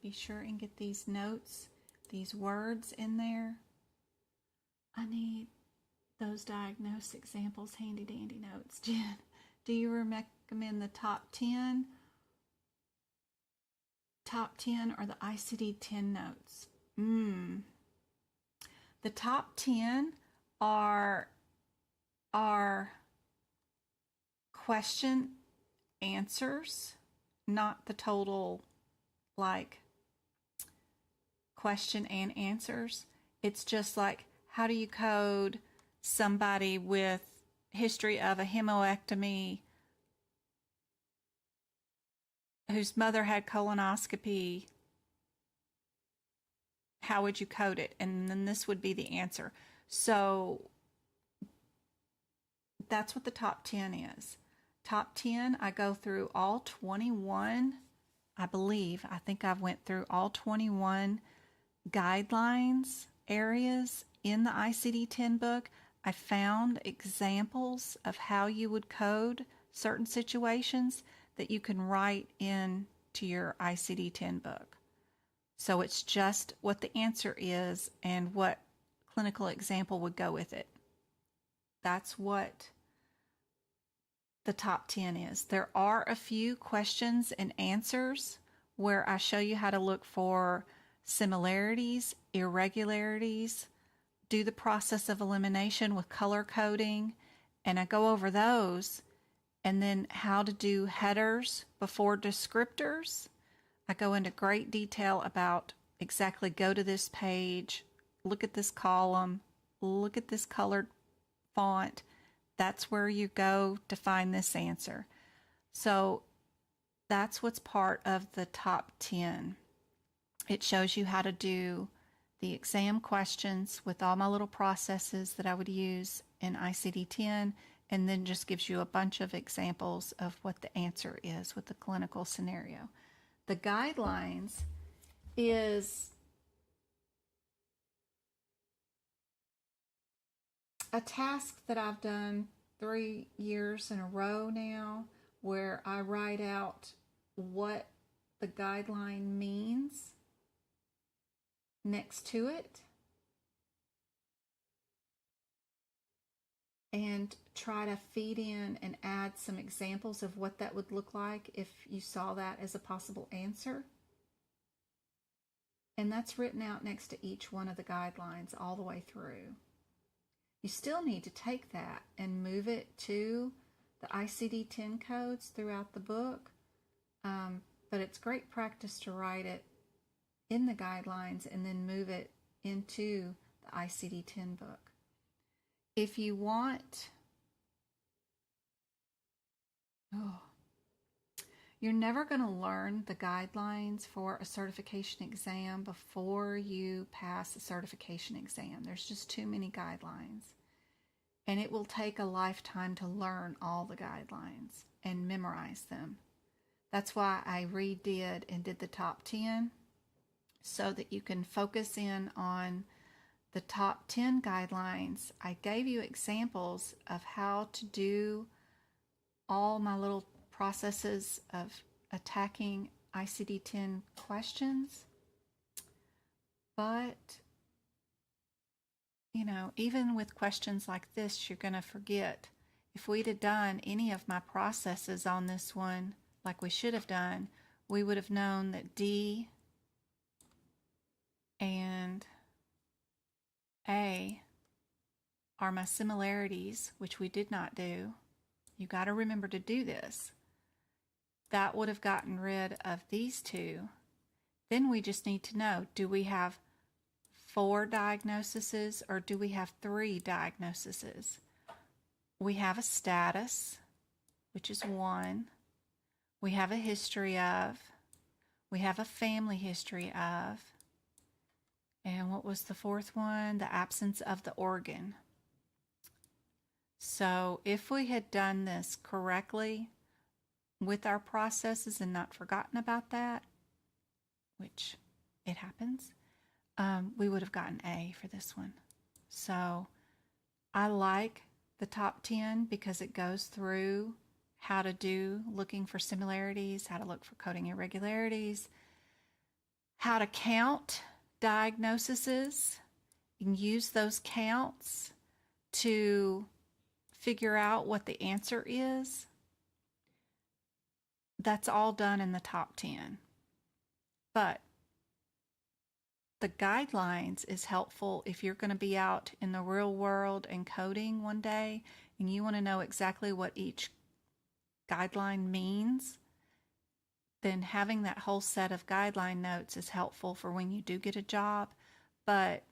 Be sure and get these notes, these words in there. I need those diagnosed examples, handy dandy notes. Jen, do you recommend the top 10? Top 10 or the ICD-10 notes? The top 10 are question answers, not the total like question and answers. It's just like, how do you code somebody with history of a hemorrhectomy whose mother had colonoscopy? How would you code it? And then this would be the answer. So that's what the top 10 is. Top 10, I go through all 21, I think I've went through all 21 guidelines areas in the ICD-10 book. I found examples of how you would code certain situations that you can write into your ICD-10 book. So it's just what the answer is and what clinical example would go with it. That's what the top 10 is. There are a few questions and answers where I show you how to look for similarities, irregularities, do the process of elimination with color coding, and I go over those, and then how to do headers before descriptors. I go into great detail about exactly go to this page, look at this column, look at this colored font. That's where you go to find this answer. So that's what's part of the top 10. It shows you how to do the exam questions with all my little processes that I would use in ICD-10, and then just gives you a bunch of examples of what the answer is with the clinical scenario. The guidelines is a task that I've done 3 years in a row now, where I write out what the guideline means next to it and try to feed in and add some examples of what that would look like if you saw that as a possible answer. And that's written out next to each one of the guidelines all the way through. You still need to take that and move it to the ICD-10 codes throughout the book, but it's great practice to write it in the guidelines and then move it into the ICD-10 book. If you want You're never going to learn the guidelines for a certification exam before you pass a certification exam. There's just too many guidelines. And it will take a lifetime to learn all the guidelines and memorize them. That's why I redid and did the top 10 so that you can focus in on the top 10 guidelines. I gave you examples of how to do all my little processes of attacking ICD-10 questions. But, you know, even with questions like this, you're going to forget. If we'd have done any of my processes on this one like we should have done, we would have known that D and A are my similarities, which we did not do. You got to remember to do this. That would have gotten rid of these two. Then we just need to know, do we have 4 diagnoses or do we have 3 diagnoses? We have a status, which is 1. We have a history of. We have a family history of. And what was the 4th one? The absence of the organ. So if we had done this correctly with our processes and not forgotten about that, which it happens, we would have gotten A for this one. So I like the top 10 because it goes through how to do looking for similarities, how to look for coding irregularities, how to count diagnoses and use those counts to figure out what the answer is. That's all done in the top 10. But the guidelines is helpful if you're going to be out in the real world and coding one day and you want to know exactly what each guideline means. Then having that whole set of guideline notes is helpful for when you do get a job. But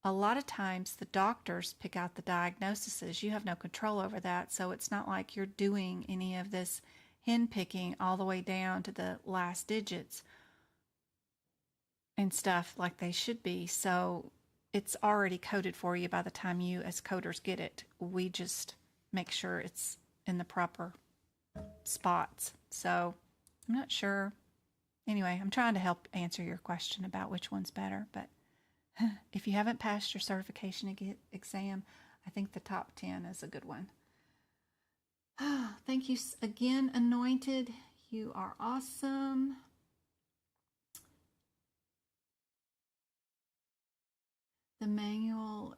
a lot of times the doctors pick out the diagnoses. You have no control over that. So it's not like you're doing any of this hen picking all the way down to the last digits and stuff like they should be. So it's already coded for you by the time you as coders get it. We just make sure it's in the proper spots. So I'm not sure. Anyway, I'm trying to help answer your question about which one's better. But if you haven't passed your certification exam, I think the top 10 is a good one. Thank you again, Anointed. You are awesome. The manual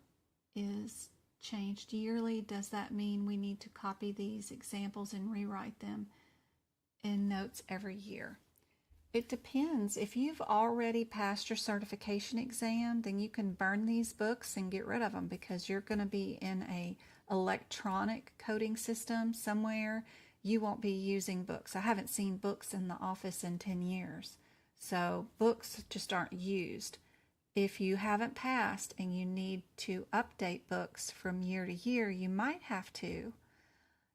is changed yearly. Does that mean we need to copy these examples and rewrite them in notes every year? It depends. If you've already passed your certification exam, then you can burn these books and get rid of them because you're going to be in a electronic coding system somewhere. You won't be using books. I haven't seen books in the office in 10 years. So books just aren't used. If you haven't passed and you need to update books from year to year, you might have to.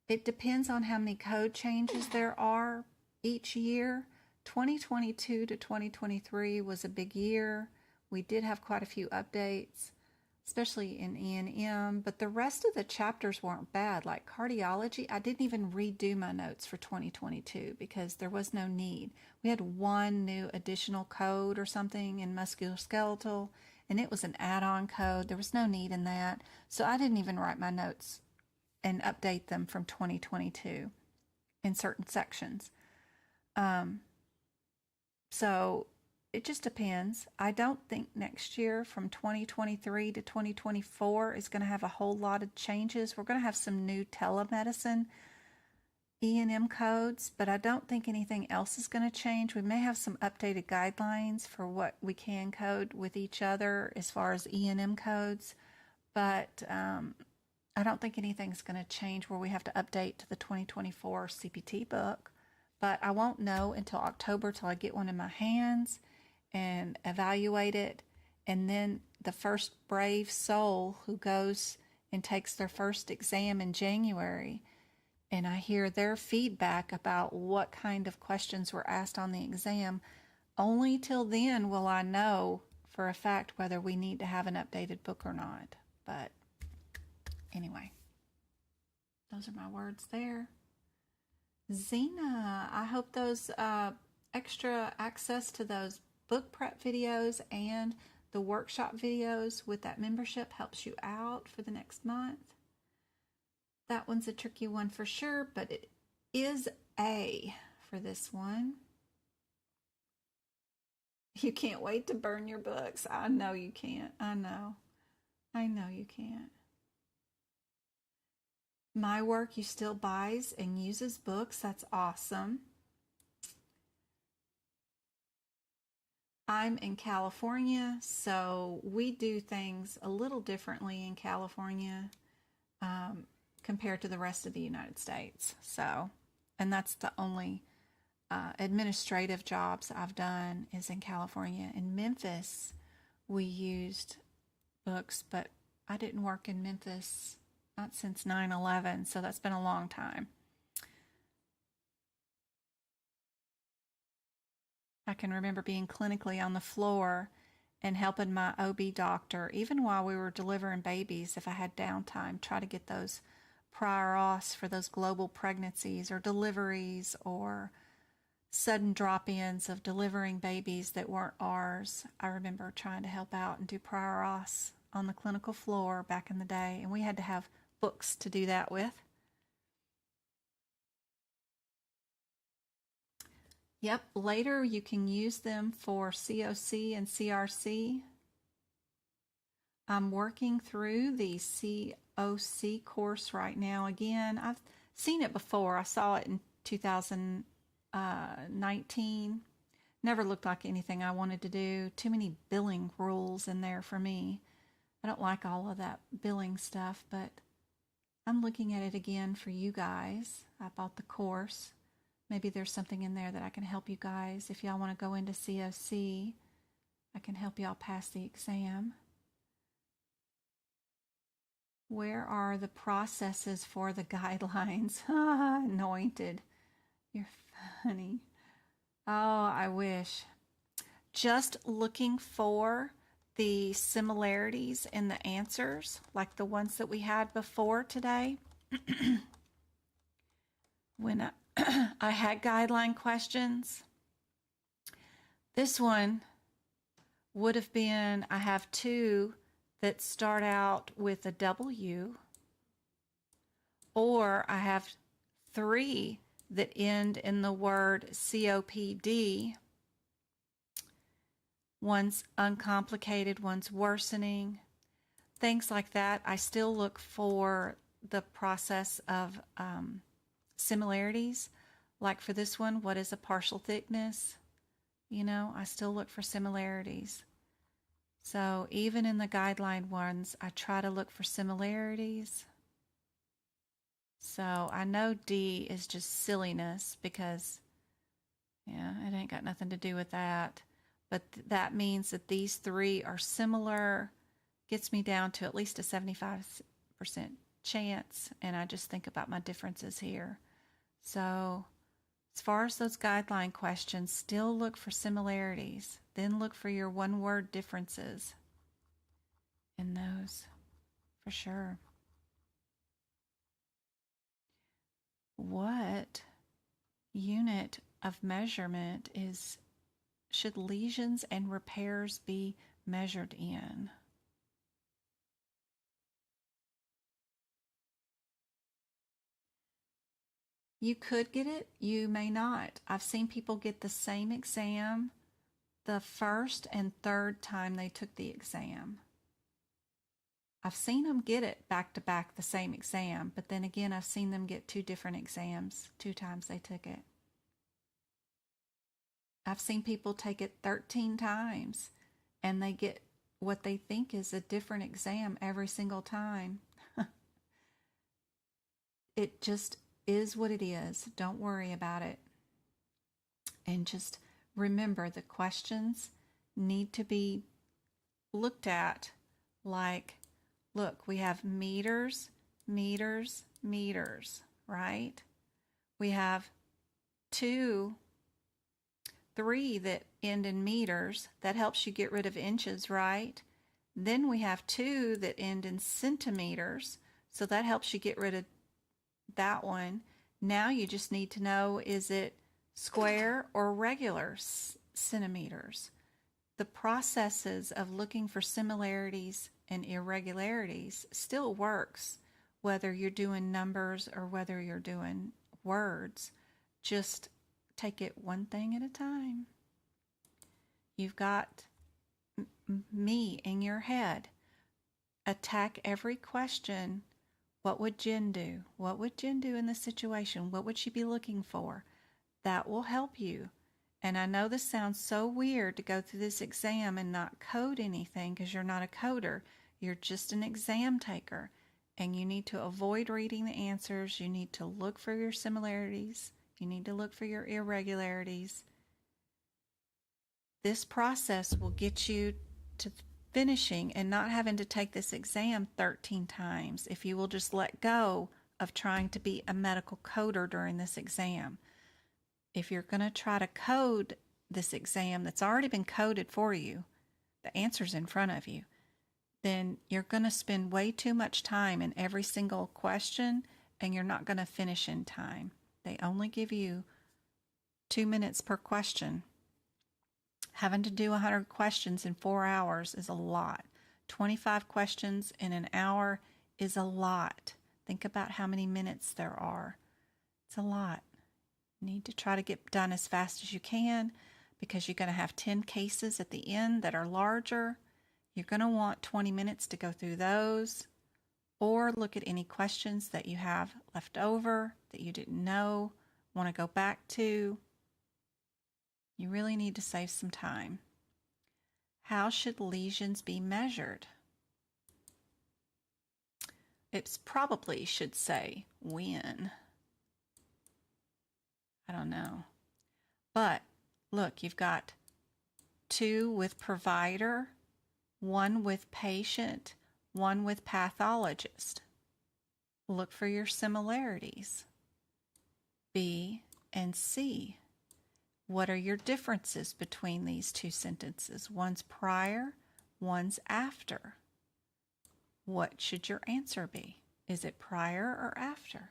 It depends on how many code changes there are each year. 2022 to 2023 was a big year. We did have quite a few updates, especially in E&M, but the rest of the chapters weren't bad. Like cardiology, I didn't even redo my notes for 2022 because there was no need. We had one new additional code or something in musculoskeletal, and it was an add-on code. There was no need in that. So I didn't even write my notes and update them from 2022 in certain sections. So it just depends. I don't think next year from 2023 to 2024 is going to have a whole lot of changes. We're going to have some new telemedicine E&M codes, but I don't think anything else is going to change. We may have some updated guidelines for what we can code with each other as far as E&M codes, but I don't think anything's going to change where we have to update to the 2024 CPT book. But I won't know until October till I get one in my hands and evaluate it. And then the first brave soul who goes and takes their first exam in January and I hear their feedback about what kind of questions were asked on the exam, only till then will I know for a fact whether we need to have an updated book or not. But anyway, those are my words there. Zena, I hope those extra access to those book prep videos and the workshop videos with that membership helps you out for the next month. That one's a tricky one for sure, but it is A for this one. You can't wait to burn your books. I know you can't. I know you can't. My work, you still buys and uses books. That's awesome. I'm in California, so we do things a little differently in California compared to the rest of the United States. So, and that's the only administrative jobs I've done is in California. In Memphis, we used books, but I didn't work in Memphis not since 9/11, so that's been a long time. I can remember being clinically on the floor and helping my OB doctor, even while we were delivering babies, if I had downtime, try to get those prior auths for those global pregnancies or deliveries or sudden drop-ins of delivering babies that weren't ours. I remember trying to help out and do prior auths on the clinical floor back in the day, and we had to have books to do that with. Yep, later you can use them for COC and CRC. I'm working through the COC course right now. Again, I've seen it before. I saw it in 2019. Never looked like anything I wanted to do. Too many billing rules in there for me. I don't like all of that billing stuff, but I'm looking at it again for you guys. I bought the course. Maybe there's something in there that I can help you guys. If y'all want to go into COC, I can help y'all pass the exam. Where are the processes for the guidelines? Anointed. You're funny. Oh, I wish. Just looking for the similarities in the answers, like the ones that we had before today. When I had guideline questions, this one would have been, I have two that start out with a W, or I have three that end in the word COPD. One's uncomplicated, one's worsening, things like that. I still look for the process of similarities. Like for this one, what is a partial thickness? You know, I still look for similarities. So even in the guideline ones, I try to look for similarities. So I know D is just silliness because, yeah, it ain't got nothing to do with that. But that means that these three are similar, gets me down to at least a 75% chance, and I just think about my differences here. So as far as those guideline questions, still look for similarities. Then look for your one-word differences in those, for sure. What unit of measurement should lesions and repairs be measured in? You could get it, you may not. I've seen people get the same exam the first and third time they took the exam. I've seen them get it back to back, the same exam, but then again, I've seen them get two different exams, 2 times they took it. I've seen people take it 13 times and they get what they think is a different exam every single time. It just is what it is. Don't worry about it. And just remember, the questions need to be looked at like, look, we have meters, meters, meters. right? We have 2, 3 that end in meters. That helps you get rid of inches, right? Then we have 2 that end in centimeters. So that helps you get rid of that one. Now you just need to know, is it square or regular centimeters? The processes of looking for similarities and irregularities still works, whether you're doing numbers or whether you're doing words. Just take it one thing at a time. You've got me in your head. Attack every question. What would Jen do? What would Jen do in this situation? What would she be looking for? That will help you. And I know this sounds so weird to go through this exam and not code anything because you're not a coder. You're just an exam taker. And you need to avoid reading the answers. You need to look for your similarities. You need to look for your irregularities. This process will get you to finishing and not having to take this exam 13 times if you will just let go of trying to be a medical coder during this exam. If you're going to try to code this exam that's already been coded for you, the answer's in front of you, then you're going to spend way too much time in every single question and you're not going to finish in time. They only give you 2 minutes per question. Having to do 100 questions in 4 hours is a lot. 25 questions in an hour is a lot. Think about how many minutes there are. It's a lot. You need to try to get done as fast as you can because you're going to have 10 cases at the end that are larger. You're going to want 20 minutes to go through those, or look at any questions that you have left over that you didn't know, want to go back to. You really need to save some time. How should lesions be measured? It probably should say when. I don't know. But look, you've got 2 with provider, 1 with patient, 1 with pathologist. Look for your similarities. B and C. What are your differences between these 2 sentences? One's prior, one's after. What should your answer be? Is it prior or after?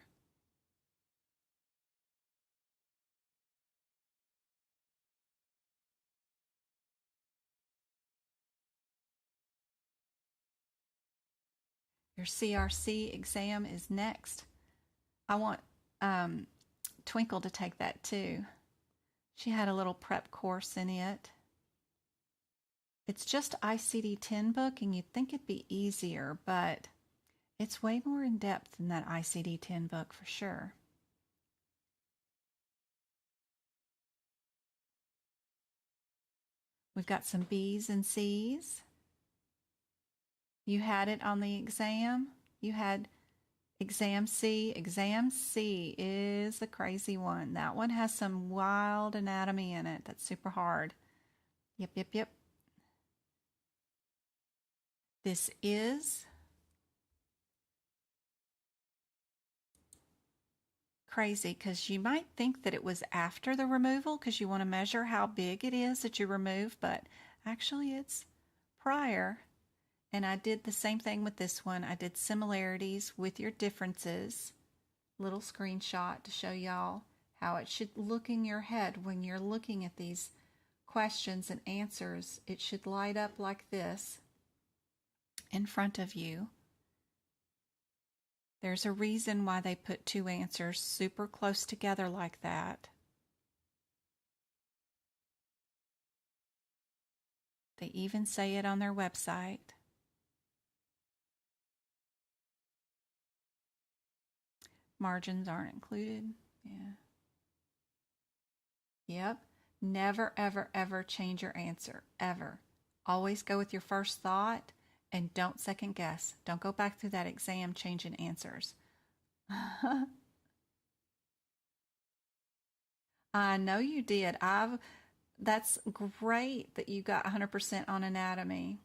Your CRC exam is next. I want Twinkle to take that too. She had a little prep course in it. It's just ICD-10 book, and you'd think it'd be easier, but it's way more in depth than that ICD-10 book for sure. We've got some B's and C's. You had it on the exam. You had exam C. Exam C is the crazy one. That one has some wild anatomy in it. That's super hard. Yep. This is crazy because you might think that it was after the removal because you want to measure how big it is that you remove, but actually it's prior. And I did the same thing with this one. I did similarities with your differences. Little screenshot to show y'all how it should look in your head when you're looking at these questions and answers. It should light up like this in front of you. There's a reason why they put 2 answers super close together like that. They even say it on their website. Margins aren't included. Yeah. Yep. Never, ever, ever change your answer. Ever. Always go with your first thought and don't second guess. Don't go back through that exam changing answers. I know you did. That's great that you got 100% on anatomy.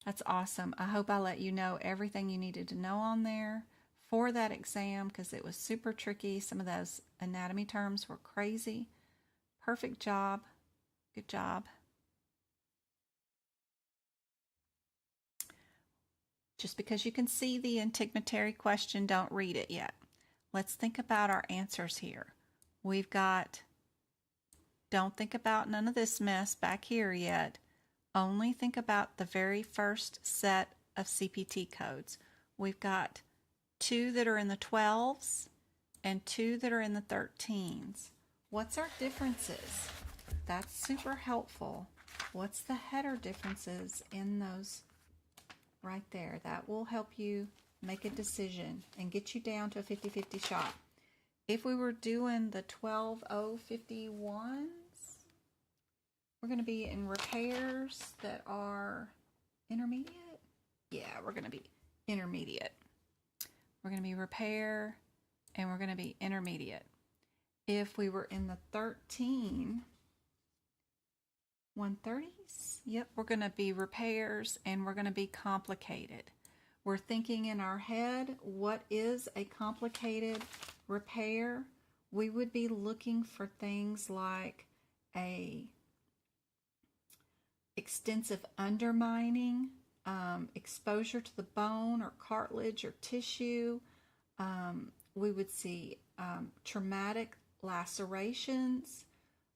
That's awesome. I hope I let you know everything you needed to know on there for that exam because it was super tricky. Some of those anatomy terms were crazy. Perfect job. Good job. Just because you can see the integumentary question, don't read it yet. Let's think about our answers here. We've got, don't think about none of this mess back here yet. Only think about the very first set of CPT codes. We've got 2 that are in the 12s and 2 that are in the 13s. What's our differences? That's super helpful. What's the header differences in those right there? That will help you make a decision and get you down to a 50-50 shot. If we were doing the 12051s, we're going to be in repairs that are intermediate. Yeah, we're going to be intermediate. We're going to be repair and we're going to be intermediate. If we were in the 13130s, yep, we're going to be repairs and we're going to be complicated. We're thinking in our head, what is a complicated repair? We would be looking for things like a extensive undermining, exposure to the bone or cartilage or tissue. We would see traumatic lacerations.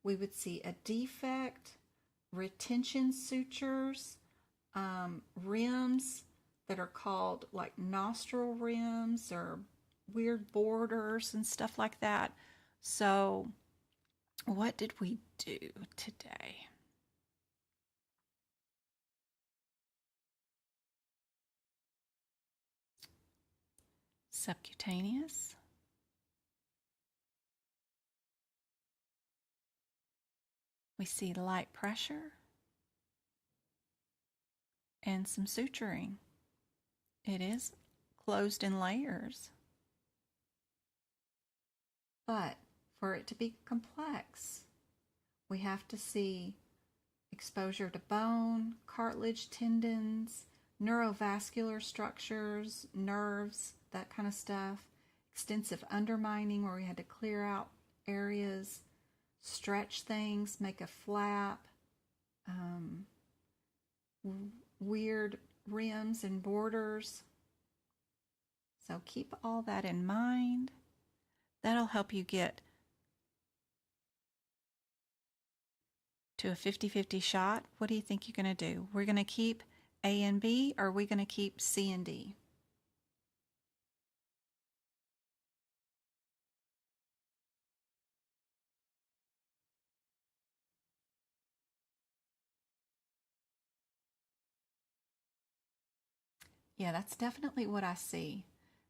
We would see a defect, retention sutures, rims that are called like nostril rims or weird borders and stuff like that. So what did we do today? Subcutaneous. We see light pressure and some suturing. It is closed in layers. But for it to be complex, we have to see exposure to bone, cartilage, tendons, neurovascular structures, nerves, that kind of stuff. Extensive undermining where we had to clear out areas, stretch things, make a flap, weird rims and borders. So keep all that in mind. That'll help you get to a 50-50 shot. What do you think you're going to do? We're going to keep A and B, or are we going to keep C and D? Yeah, that's definitely what I see.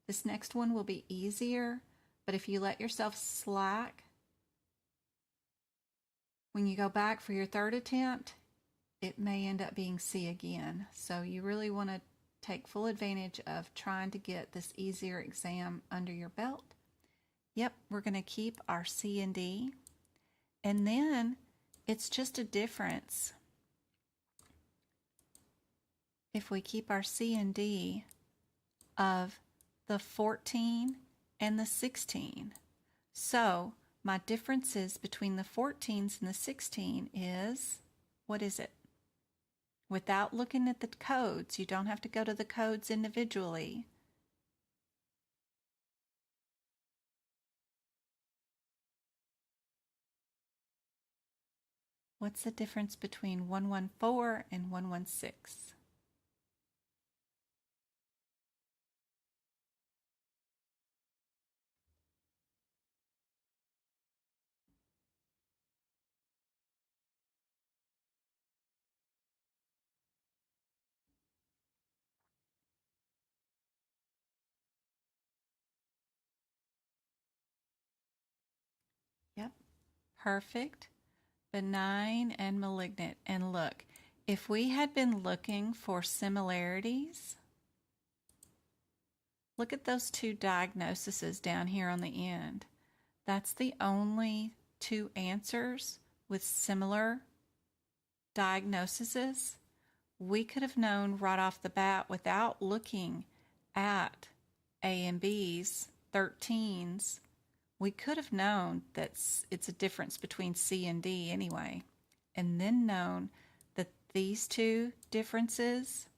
This next one will be easier, but if you let yourself slack, when you go back for your third attempt, it may end up being C again. So you really want to take full advantage of trying to get this easier exam under your belt. Yep, we're going to keep our C and D. And then it's just a difference if we keep our C and D of the 14 and the 16. So my differences between the 14s and the 16 is, what is it? Without looking at the codes, you don't have to go to the codes individually. What's the difference between 114 and 116? Yep, perfect, benign, and malignant. And look, if we had been looking for similarities, look at those two diagnoses down here on the end. That's the only two answers with similar diagnoses. We could have known right off the bat without looking at A and B's, 13s, we could have known that it's a difference between C and D anyway, and then known that these two differences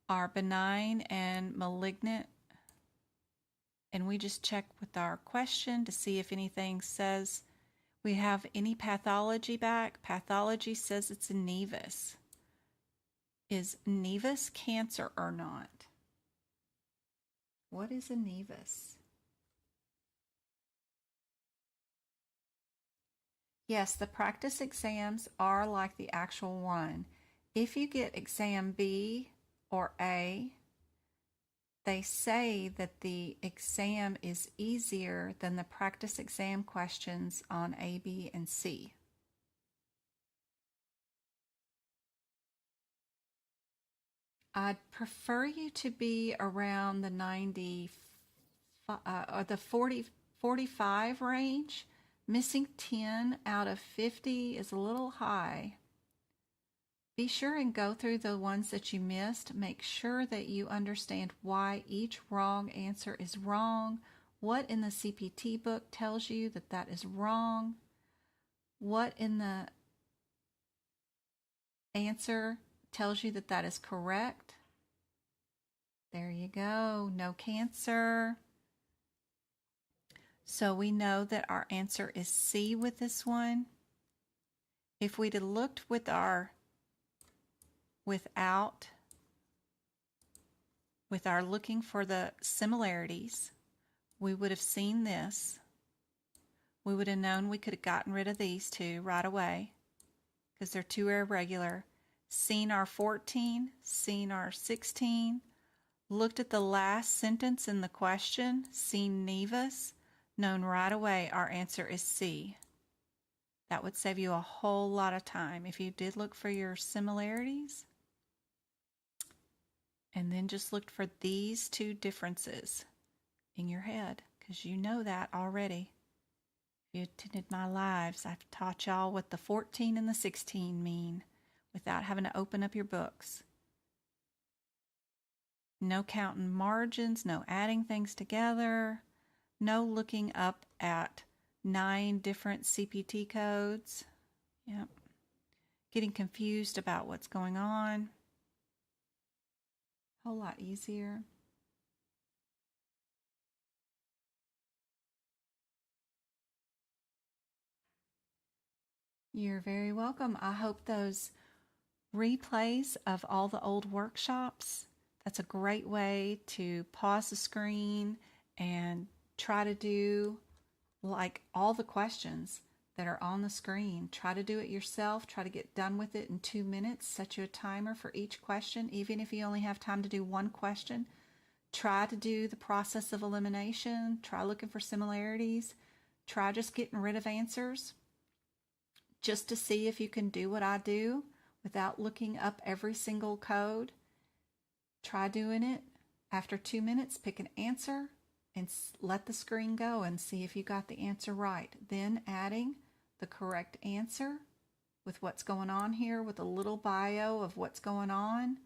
are benign and malignant. And we just check with our question to see if anything says we have any pathology back. Pathology says it's a nevus. Is nevus cancer or not? What is a nevus? Yes, the practice exams are like the actual one. If you get exam B or A, they say that the exam is easier than the practice exam questions on A, B, and C. I'd prefer you to be around the 90 or the 45 range. Missing 10 out of 50 is a little high. Be sure and go through the ones that you missed. Make sure that you understand why each wrong answer is wrong. What in the CPT book tells you that that is wrong? What in the answer tells you that that is correct? There you go. No cancer. So we know that our answer is C with this one. If we'd have looked with our looking for the similarities, we would have seen this. We would have known we could have gotten rid of these two right away because they're too irregular. Seen our 14, seen our 16, looked at the last sentence in the question, seen nevus, known right away our answer is C. That would save you a whole lot of time if you did look for your similarities and then just looked for these two differences in your head, because you know that already. If you attended my lives, I've taught y'all what the 14 and the 16 mean without having to open up your books. No counting margins, no adding things together, no looking up at 9 different CPT codes. Yep. Getting confused about what's going on. A whole lot easier. You're very welcome. I hope those replays of all the old workshops, that's a great way to pause the screen and try to do like all the questions that are on the screen. Try to do it yourself. Try to get done with it in 2 minutes. Set you a timer for each question, even if you only have time to do one question. Try to do the process of elimination. Try looking for similarities. Try just getting rid of answers just to see if you can do what I do without looking up every single code. Try doing it. After 2 minutes, pick an answer and let the screen go and see if you got the answer right. Then adding the correct answer with what's going on here with a little bio of what's going on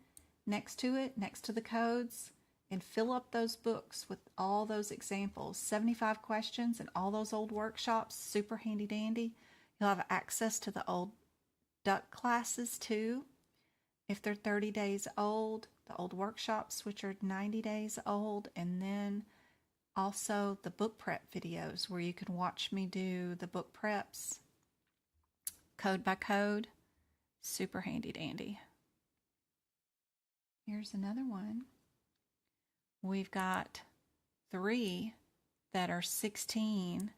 next to it, next to the codes, and fill up those books with all those examples. 75 questions and all those old workshops, super handy dandy. You'll have access to the old duck classes too. If they're 30 days old, the old workshops, which are 90 days old, and then also the book prep videos where you can watch me do the book preps code by code. Super handy dandy. Here's another one. We've got 3 that are 16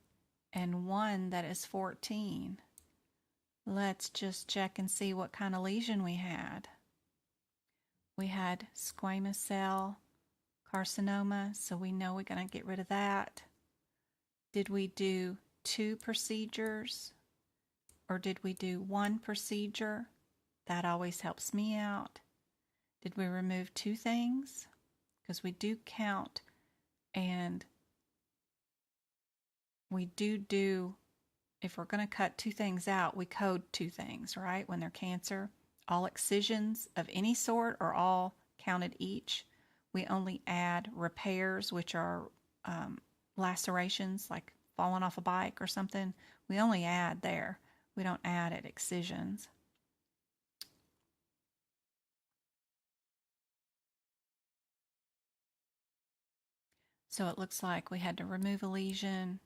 and 1 that is 14. Let's just check and see what kind of lesion we had. We had squamous cell carcinoma, so we know we're going to get rid of that. Did we do 2 procedures or did we do 1 procedure? That always helps me out. Did we remove 2 things? Because we do count and we do, if we're going to cut 2 things out, we code 2 things, right? When they're cancer. All excisions of any sort are all counted each. we only add repairs, which are lacerations, like falling off a bike or something. We only add there. We don't add at excisions. So it looks like we had to remove a lesion.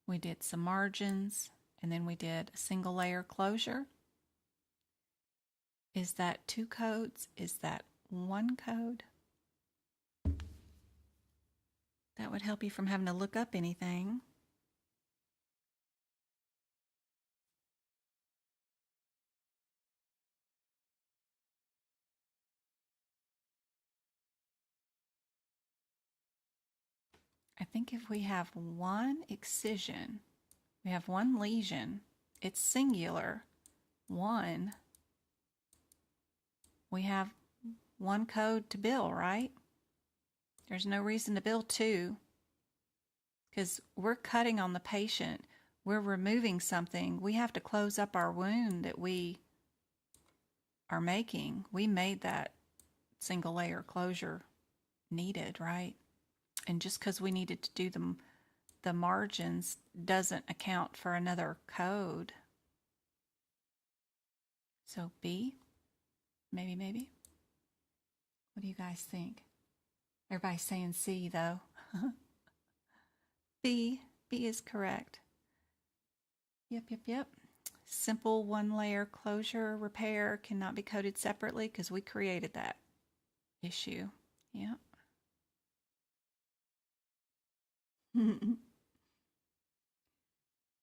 We did some margins, and then we did a single layer closure. Is that 2 codes? Is that 1 code? That would help you from having to look up anything. I think if we have 1 excision, we have 1 lesion, it's singular, 1, we have 1 code to bill, right? There's no reason to bill 2, because we're cutting on the patient. We're removing something. We have to close up our wound that we are making. We made that single layer closure needed, right? And just because we needed to do the margins doesn't account for another code. So B, maybe. What do you guys think? Everybody's saying C, though. B is correct. Yep. Simple 1 layer closure repair cannot be coded separately because we created that issue. Yep.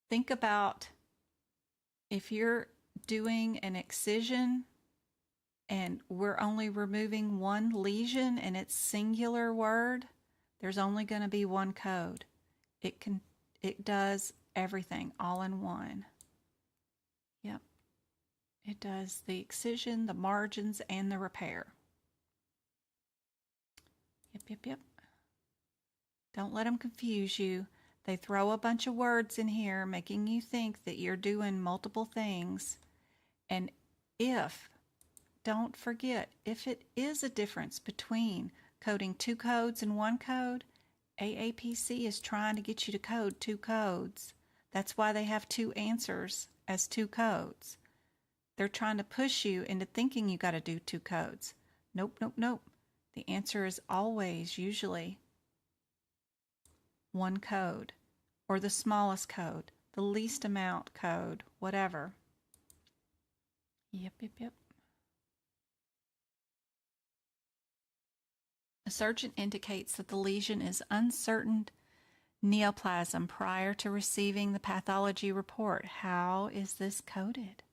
Think about if you're doing an excision and we're only removing 1 lesion and it's singular word, there's only going to be 1 code. It does everything all in one. Yep. It does the excision, the margins, and the repair. Yep. Don't let them confuse you. They throw a bunch of words in here making you think that you're doing multiple things. And don't forget, if it is a difference between coding 2 codes and 1 code, AAPC is trying to get you to code 2 codes. That's why they have 2 answers as 2 codes. They're trying to push you into thinking you got to do 2 codes. Nope. The answer is always usually 1 code, or the smallest code, the least amount code, whatever. Yep. A surgeon indicates that the lesion is uncertain neoplasm prior to receiving the pathology report. How is this coded?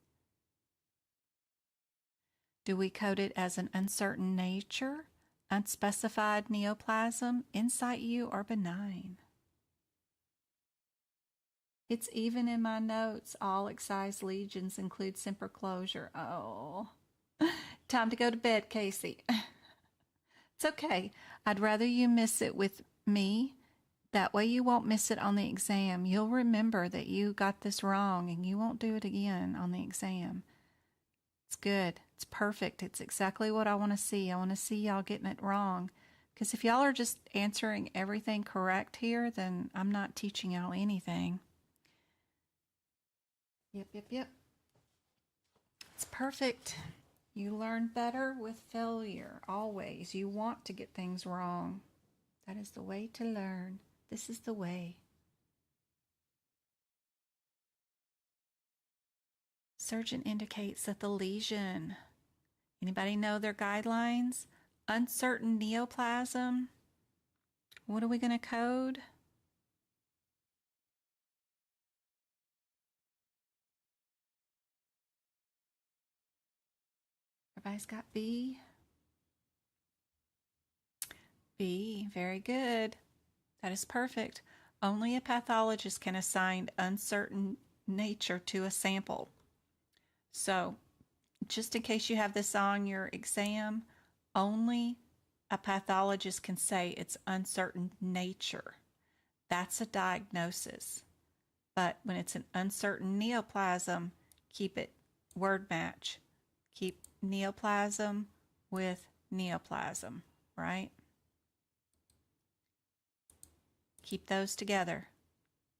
Do we code it as an uncertain nature, unspecified neoplasm, in situ, or benign? It's even in my notes. All excised lesions include simple closure. Oh, time to go to bed, Casey. It's okay. I'd rather you miss it with me. That way you won't miss it on the exam. You'll remember that you got this wrong and you won't do it again on the exam. It's good. It's perfect. It's exactly what I want to see. I want to see y'all getting it wrong. Because if y'all are just answering everything correct here, then I'm not teaching y'all anything. Yep. It's perfect. You learn better with failure, always. You want to get things wrong. That is the way to learn. This is the way. Surgeon indicates that the lesion, anybody know their guidelines? Uncertain neoplasm. What are we going to code? Everybody's got B? B, very good. That is perfect. Only a pathologist can assign uncertain nature to a sample. So, just in case you have this on your exam, only a pathologist can say it's uncertain nature. That's a diagnosis. But when it's an uncertain neoplasm, keep it word match. Keep neoplasm with neoplasm, right? Keep those together.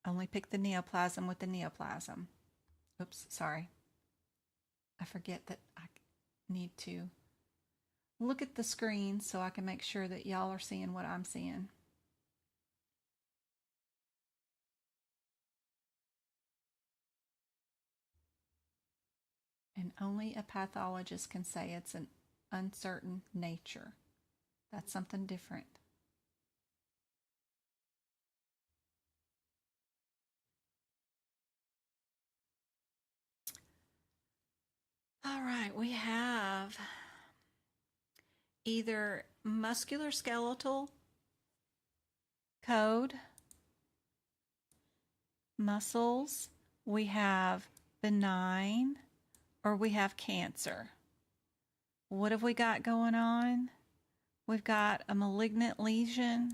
Only pick the neoplasm with the neoplasm. Oops, sorry. I forget that I need to look at the screen so I can make sure that y'all are seeing what I'm seeing. And only a pathologist can say it's an uncertain nature. That's something different. All right, we have either musculoskeletal code, muscles, we have benign, or we have cancer. What have we got going on? We've got a malignant lesion.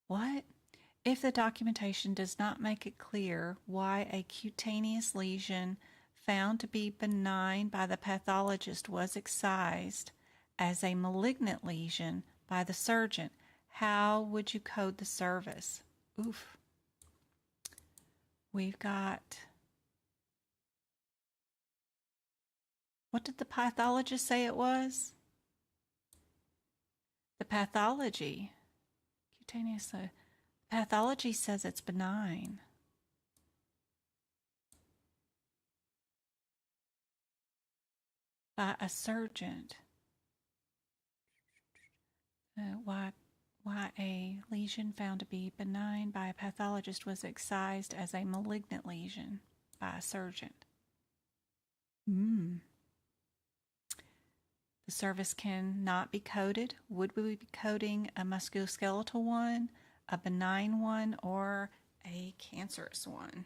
What? If the documentation does not make it clear why a cutaneous lesion found to be benign by the pathologist was excised as a malignant lesion by the surgeon, how would you code the service? Oof. We've got, what did the pathologist say it was? The pathology, cutaneous, pathology says it's benign. By a surgeon. Why a lesion found to be benign by a pathologist was excised as a malignant lesion by a surgeon. The service cannot be coded. Would we be coding a musculoskeletal one, a benign one, or a cancerous one?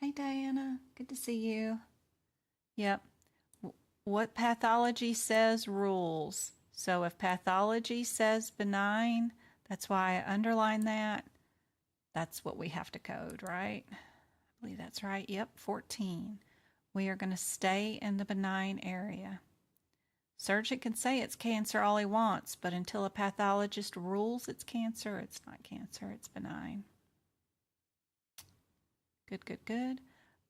Hey, Diana. Good to see you. Yep. What pathology says rules. So if pathology says benign, that's why I underline that. That's what we have to code, right? I believe that's right. Yep, 14. We are going to stay in the benign area. Surgeon can say it's cancer all he wants, but until a pathologist rules it's cancer, it's not cancer, it's benign. Good, good, good.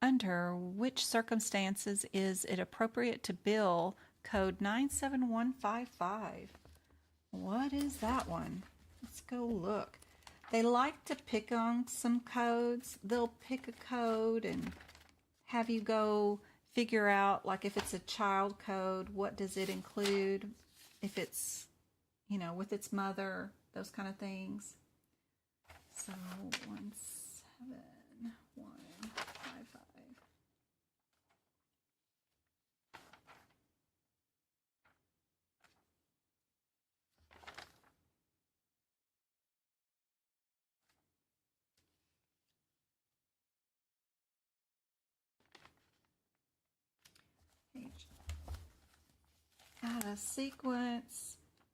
Under which circumstances is it appropriate to bill code 97155? What is that one? Let's go look. They like to pick on some codes. They'll pick a code and have you go figure out, like if it's a child code, what does it include? If it's, with its mother, those kind of things. So 17155.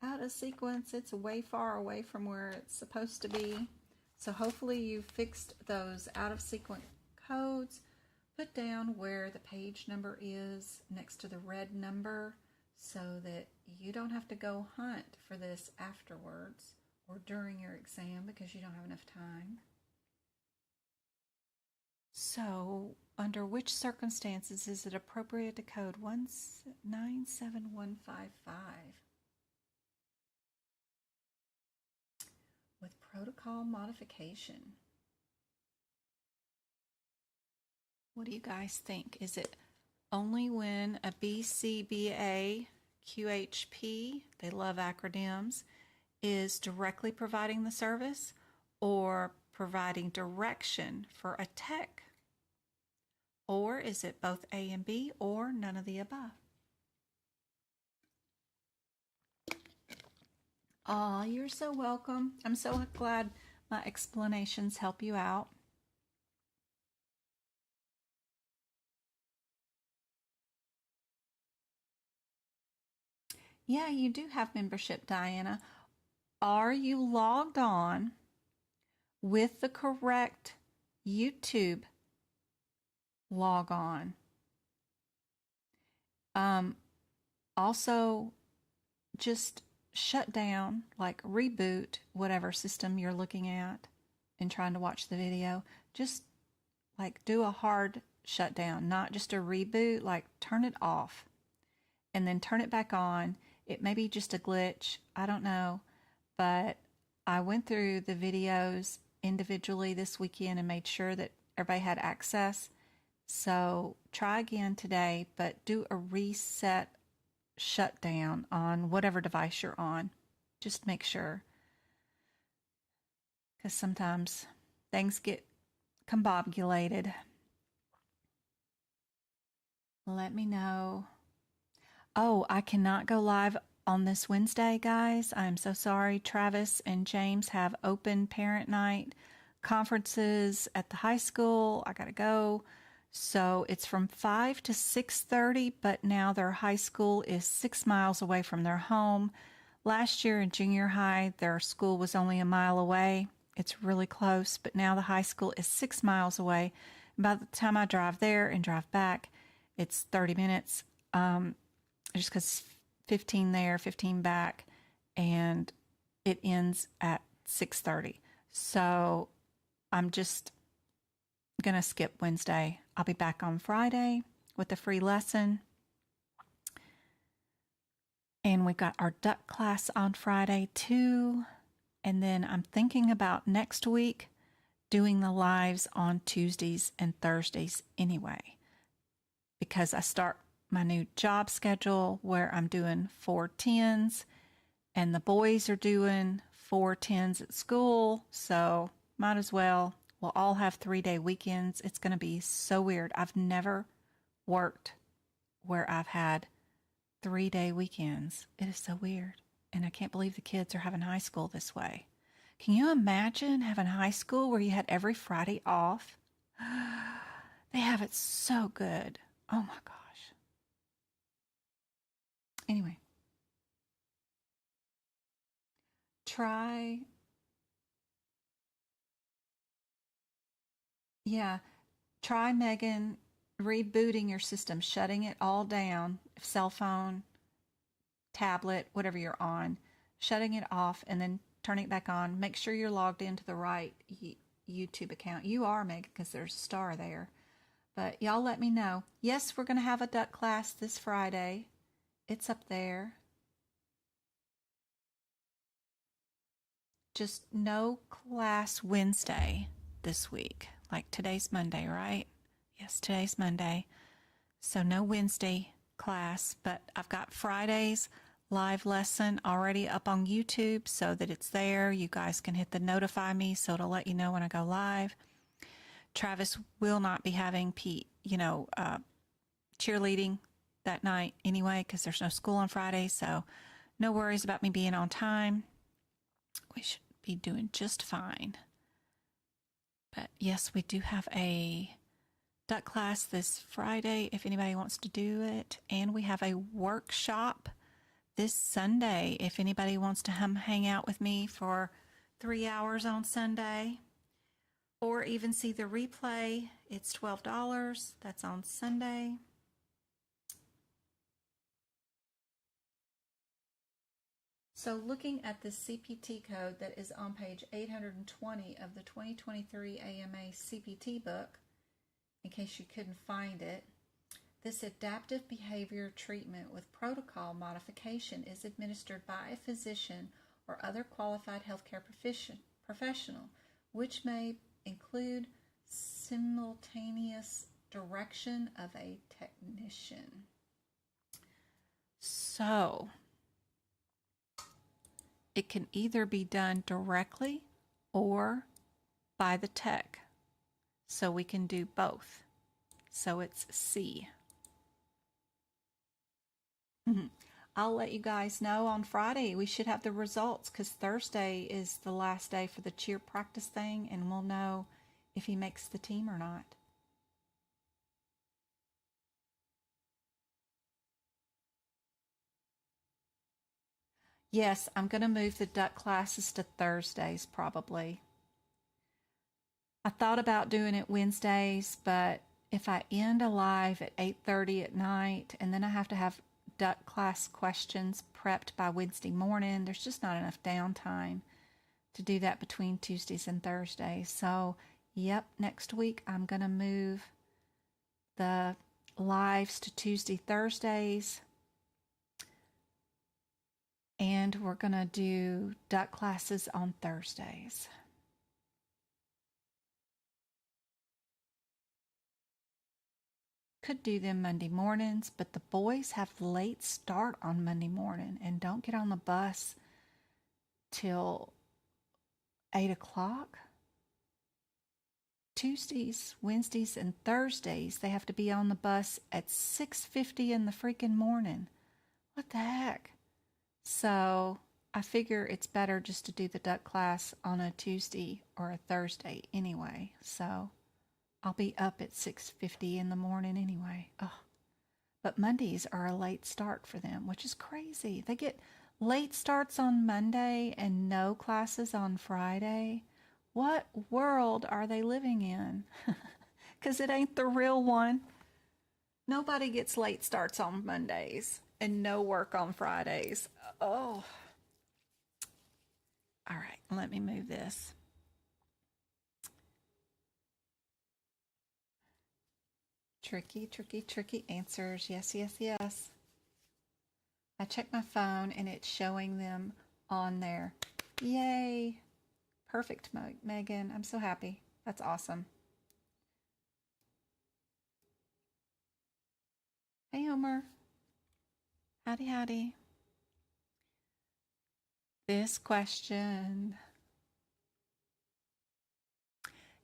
Out of sequence, it's way far away from where it's supposed to be. So hopefully you fixed those out of sequence codes. Put down where the page number is next to the red number so that you don't have to go hunt for this afterwards or during your exam because you don't have enough time. So, under which circumstances is it appropriate to code 97155? With protocol modification. What do you guys think? Is it only when a BCBA QHP, they love acronyms, is directly providing the service or providing direction for a tech? Or is it both A and B or none of the above? Aw, you're so welcome. I'm so glad my explanations help you out. Yeah, you do have membership, Diana. Are you logged on with the correct YouTube log on? Also, just shut down, like reboot whatever system you're looking at and trying to watch the video. Just like do a hard shutdown, not just a reboot, like turn it off and then turn it back on. It may be just a glitch, I don't know, but I went through the videos individually this weekend and made sure that everybody had access. So try again today, but do a reset shutdown on whatever device you're on. Just make sure, because sometimes things get combobulated. Let me know. Oh, I cannot go live on this Wednesday, guys. I'm so sorry. Travis and James have open parent night conferences at the high school. I gotta go. So it's from 5 to 6:30, but now their high school is 6 miles away from their home. Last year in junior high, their school was only a mile away. It's really close, but now the high school is 6 miles away. By the time I drive there and drive back, it's 30 minutes. Just because 15 there, 15 back, and it ends at 6:30. So I'm just going to skip Wednesday. I'll be back on Friday with a free lesson. And we've got our duck class on Friday too. And then I'm thinking about next week doing the lives on Tuesdays and Thursdays anyway, because I start my new job schedule where I'm doing 4 10s and the boys are doing 4 10s at school. So might as well. We'll all have 3-day weekends. It's going to be so weird. I've never worked where I've had 3-day weekends. It is so weird. And I can't believe the kids are having high school this way. Can you imagine having high school where you had every Friday off? They have it so good. Oh my gosh. Anyway, try Megan rebooting your system, shutting it all down, cell phone, tablet, whatever you're on, shutting it off and then turning it back on. Make sure you're logged into the right YouTube account. You are, Megan, because there's a star there. But y'all let me know. Yes, we're going to have a duck class this Friday. It's up there. Just no class Wednesday this week. Like today's Monday, right? Yes, today's Monday. So no Wednesday class, but I've got Friday's live lesson already up on YouTube so that it's there. You guys can hit the notify me so it'll let you know when I go live. Travis will not be having cheerleading that night anyway because there's no school on Friday, so no worries about me being on time. We should be doing just fine. But yes, we do have a duck class this Friday if anybody wants to do it, and we have a workshop this Sunday if anybody wants to hang out with me for 3 hours on Sunday or even see the replay. It's $12. That's on Sunday. So looking at the CPT code that is on page 820 of the 2023 AMA CPT book, in case you couldn't find it, this adaptive behavior treatment with protocol modification is administered by a physician or other qualified healthcare professional, which may include simultaneous direction of a technician. So it can either be done directly or by the tech. So we can do both. So it's C. I'll let you guys know on Friday. We should have the results because Thursday is the last day for the cheer practice thing, and we'll know if he makes the team or not. Yes, I'm going to move the duck classes to Thursdays probably. I thought about doing it Wednesdays, but if I end a live at 8:30 at night and then I have to have duck class questions prepped by Wednesday morning, there's just not enough downtime to do that between Tuesdays and Thursdays. So, yep, next week I'm going to move the lives to Tuesday, Thursdays. And we're going to do duck classes on Thursdays. Could do them Monday mornings, but the boys have late start on Monday morning and don't get on the bus till 8 o'clock. Tuesdays, Wednesdays, and Thursdays, they have to be on the bus at 6:50 in the freaking morning. What the heck? So I figure it's better just to do the duck class on a Tuesday or a Thursday anyway. So I'll be up at 6:50 in the morning anyway. Oh. But Mondays are a late start for them, which is crazy. They get late starts on Monday and no classes on Friday. What world are they living in? Because it ain't the real one. Nobody gets late starts on Mondays and no work on Fridays. Oh. All right, let me move this. Tricky, tricky, tricky answers. Yes, yes, yes. I checked my phone and it's showing them on there. Yay. Perfect, Megan. I'm so happy. That's awesome. Hey, Homer. Howdy, howdy. This question.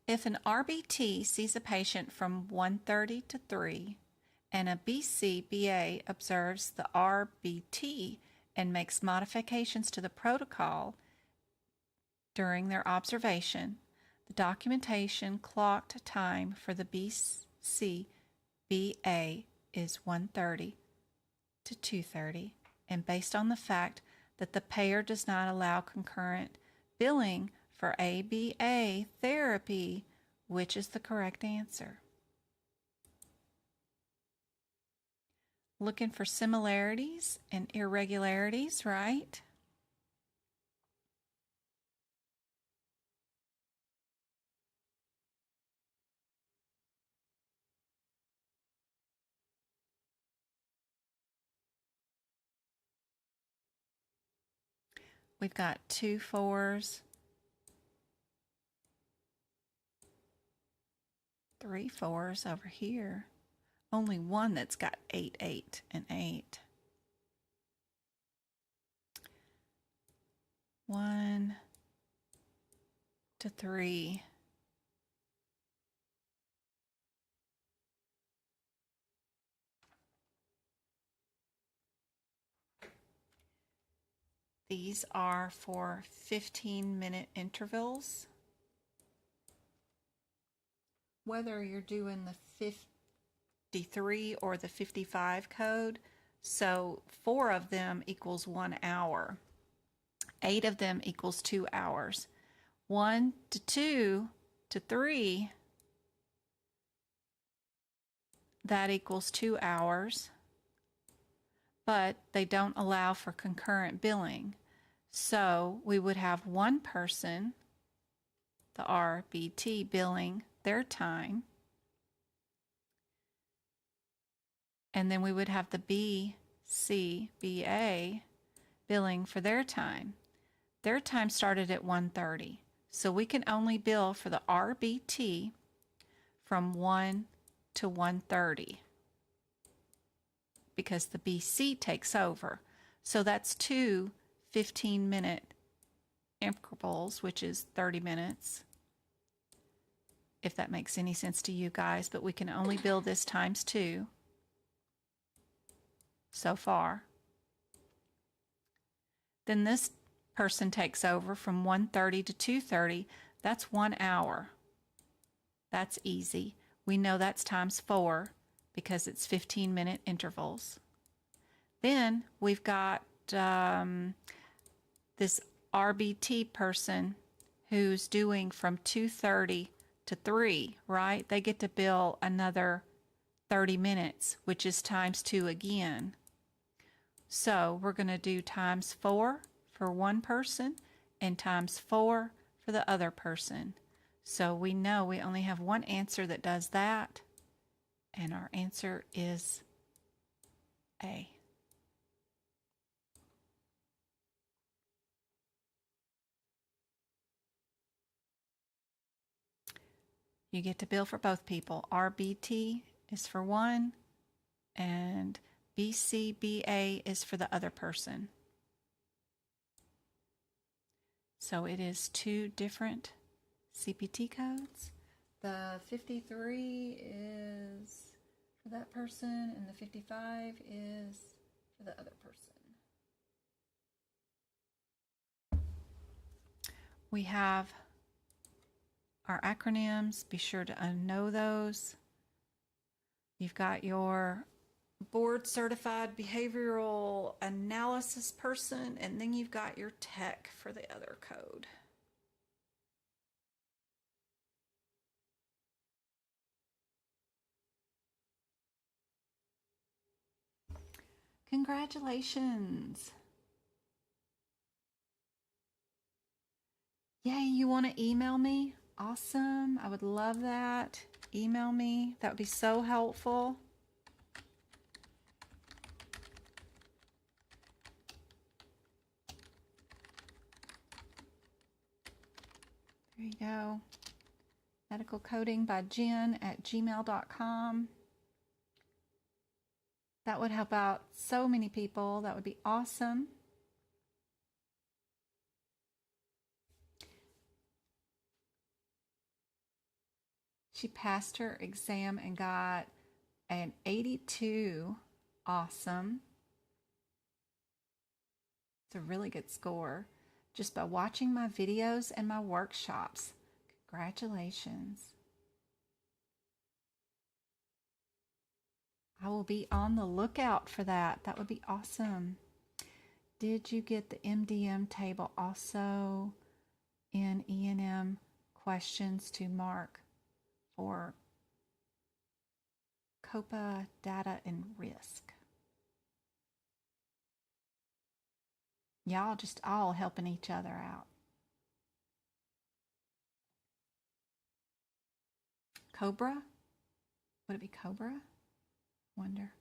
If an RBT sees a patient from 1:30 to 3 and a BCBA observes the RBT and makes modifications to the protocol during their observation, the documentation clocked time for the BCBA is 1:30 to 2:30, and based on the fact that the payer does not allow concurrent billing for ABA therapy, which is the correct answer? Looking for similarities and irregularities, right? We've got 2 4s, 3 4s over here. Only one that's got 8, 8, and 8. 1 to 3. These are for 15-minute intervals. Whether you're doing the 53 or the 55 code, so 4 of them equals 1 hour. 8 of them equals 2 hours. 1 to 2 to 3, that equals 2 hours, but they don't allow for concurrent billing. So we would have one person, the RBT, billing their time, and then we would have the BCBA billing for their time. Their time started at 1:30, so we can only bill for the RBT from 1 to 1:30 because the BC takes over. So that's 2 15-minute intervals, which is 30 minutes, if that makes any sense to you guys, but we can only bill this times 2 so far. Then this person takes over from 1:30 to 2:30. That's 1 hour. That's easy. We know that's times 4 because it's 15-minute intervals. Then we've got this RBT person who's doing from 2:30 to 3, right? They get to bill another 30 minutes, which is times 2 again. So we're going to do times 4 for one person and times 4 for the other person. So we know we only have one answer that does that, and our answer is A. You get to bill for both people. RBT is for one, and BCBA is for the other person. So it is 2 different CPT codes. The 53 is for that person, and the 55 is for the other person. We have our acronyms. Be sure to know those. You've got your board certified behavioral analysis person, and then you've got your tech for the other code. Congratulations. Yay, you want to email me? Awesome. I would love that. Email me. That would be so helpful. There you go. Medical coding by Jen@gmail.com. That would help out so many people. That would be awesome. She passed her exam and got an 82. Awesome. It's a really good score just by watching my videos and my workshops. Congratulations. I will be on the lookout for that. That would be awesome. Did you get the MDM table also in E&M questions to mark for COPA data and risk? Y'all just all helping each other out. Cobra? Would it be Cobra? Wonder.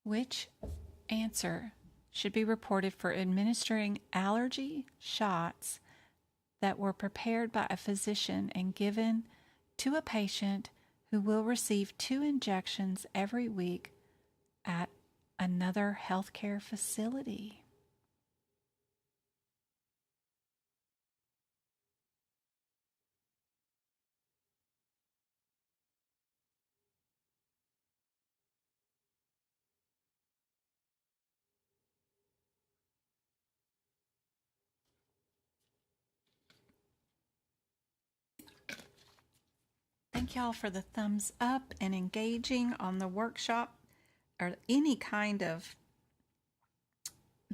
Which answer should be reported for administering allergy shots that were prepared by a physician and given to a patient who will receive 2 injections every week at another healthcare facility? Thank y'all for the thumbs up and engaging on the workshop or any kind of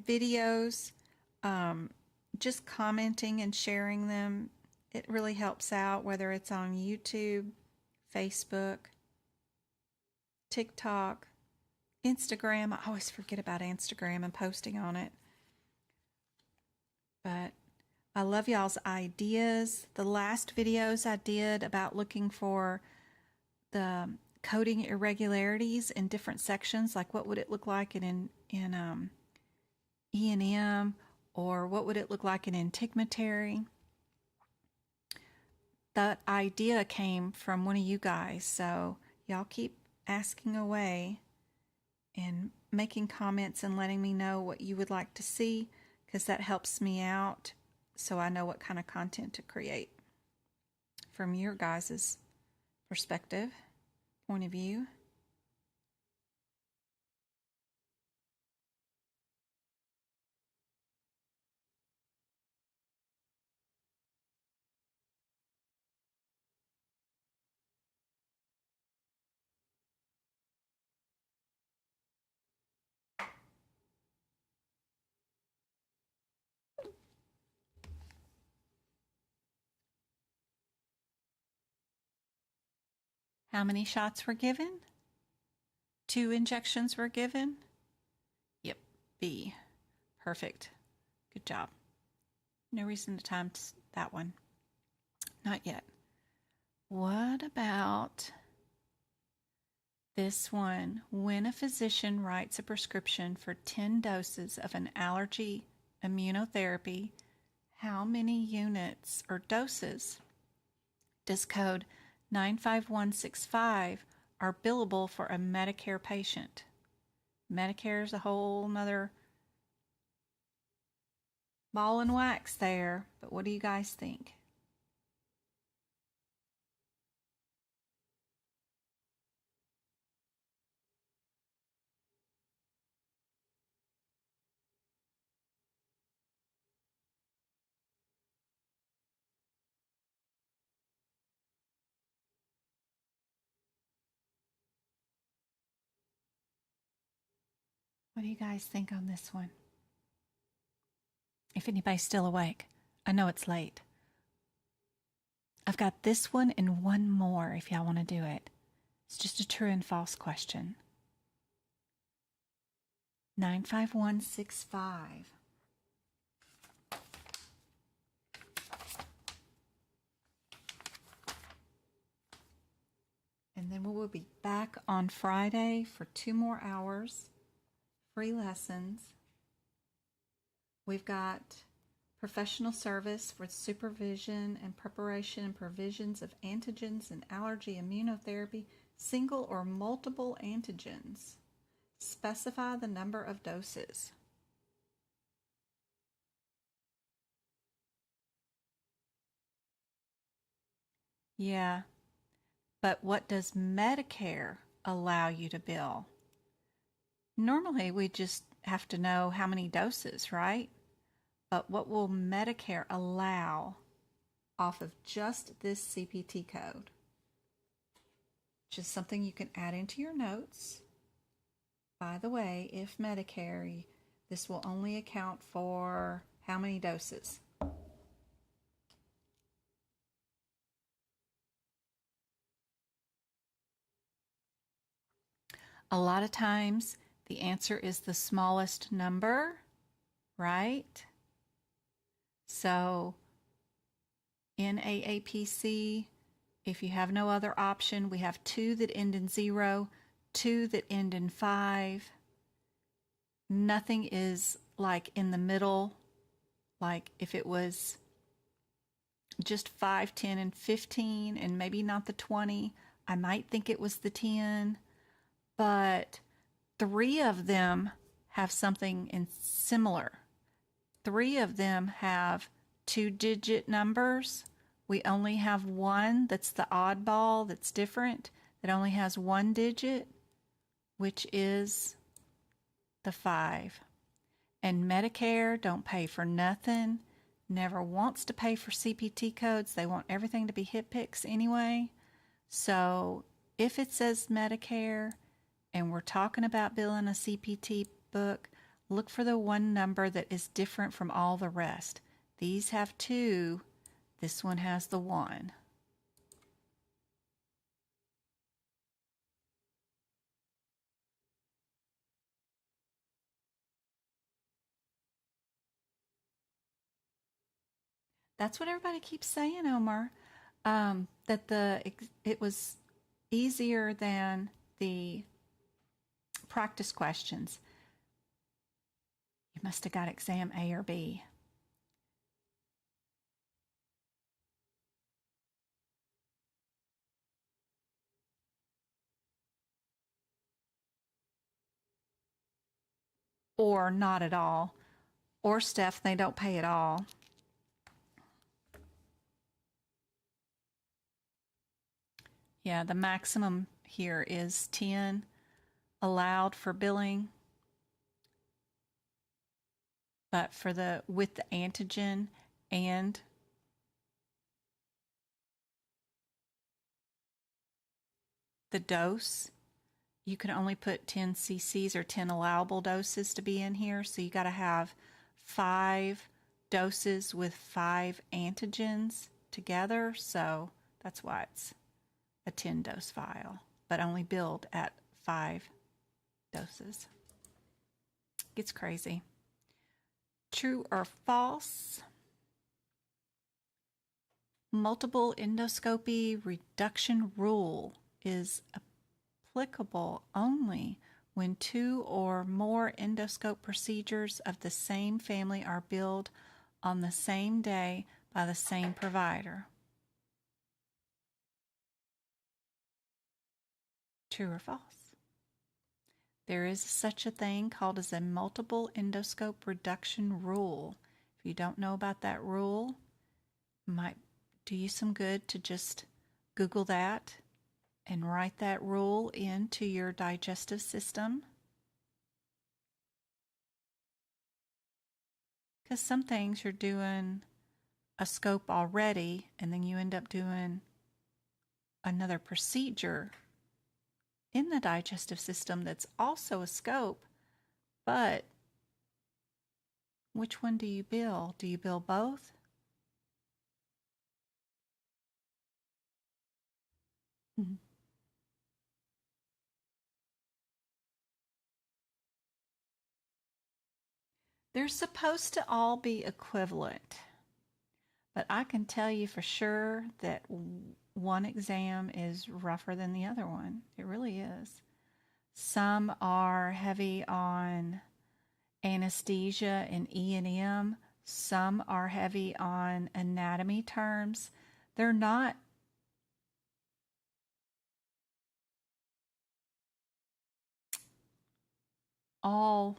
videos. Just commenting and sharing them. It really helps out, whether it's on YouTube, Facebook, TikTok, Instagram. I always forget about Instagram and posting on it. But I love y'all's ideas. The last videos I did about looking for the coding irregularities in different sections, like what would it look like in E&M, or what would it look like in integumentary? That idea came from one of you guys, so y'all keep asking away and making comments and letting me know what you would like to see, because that helps me out so I know what kind of content to create from your guys' perspective, point of view. How many shots were given? 2 injections were given? Yep, B. Perfect. Good job. No reason to time that one. Not yet. What about this one? When a physician writes a prescription for 10 doses of an allergy immunotherapy, how many units or doses does code 95165 are billable for a Medicare patient? Medicare is a whole nother ball and wax there, but what do you guys think? What do you guys think on this one? If anybody's still awake, I know it's late. I've got this one and one more if y'all want to do it. It's just a true and false question. 95165. And then we will be back on Friday for 2 more hours, free lessons. We've got professional service for supervision and preparation and provisions of antigens and allergy immunotherapy, single or multiple antigens. Specify the number of doses. Yeah, but what does Medicare allow you to bill? Normally, we just have to know how many doses, right? But what will Medicare allow off of just this CPT code? Just something you can add into your notes. By the way, if Medicare, this will only account for how many doses? A lot of times, the answer is the smallest number, right? So in AAPC, if you have no other option, we have 2 that end in 0, 2 that end in 5. Nothing is like in the middle, like if it was just 5, 10, and 15, and maybe not the 20, I might think it was the 10, but 3 of them have something in similar. 3 of them have 2-digit numbers. We only have 1 that's the oddball, that's different, that only has 1 digit, which is the 5. And Medicare don't pay for nothing, never wants to pay for CPT codes. They want everything to be HitPix anyway. So if it says Medicare and we're talking about billing a CPT book, look for the one number that is different from all the rest. These have 2. This one has the 1. That's what everybody keeps saying, Omar. That it was easier than the practice questions. You must have got exam A or B. Or not at all. Or Steph, they don't pay at all. Yeah, the maximum here is 10 allowed for billing. But for with the antigen and the dose, you can only put 10 cc's or 10 allowable doses to be in here. So you got to have 5 doses with 5 antigens together. So that's why it's a 10-dose vial, but only billed at 5 doses. Gets crazy. True or false? Multiple endoscopy reduction rule is applicable only when 2 or more endoscope procedures of the same family are billed on the same day by the same provider. True or false? There is such a thing called as a multiple endoscope reduction rule. If you don't know about that rule, it might do you some good to just Google that and write that rule into your digestive system. Because some things you're doing a scope already, and then you end up doing another procedure in the digestive system that's also a scope, but which one do you bill? Do you bill both? Mm-hmm. They're supposed to all be equivalent, but I can tell you for sure that one exam is rougher than the other one. It really is. Some are heavy on anesthesia and E&M. Some are heavy on anatomy terms. They're not all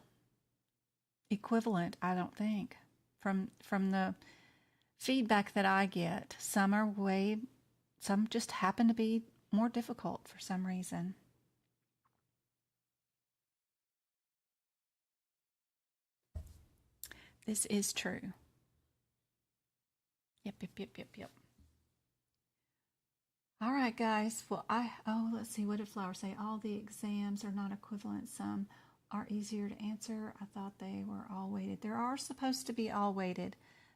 equivalent, I don't think. From the feedback that I get, some just happen to be more difficult for some reason. This is true. Yep. All right, guys. Well, let's see. What did Flower say? All the exams are not equivalent. Some are easier to answer. I thought they were all weighted. They are supposed to be all weighted.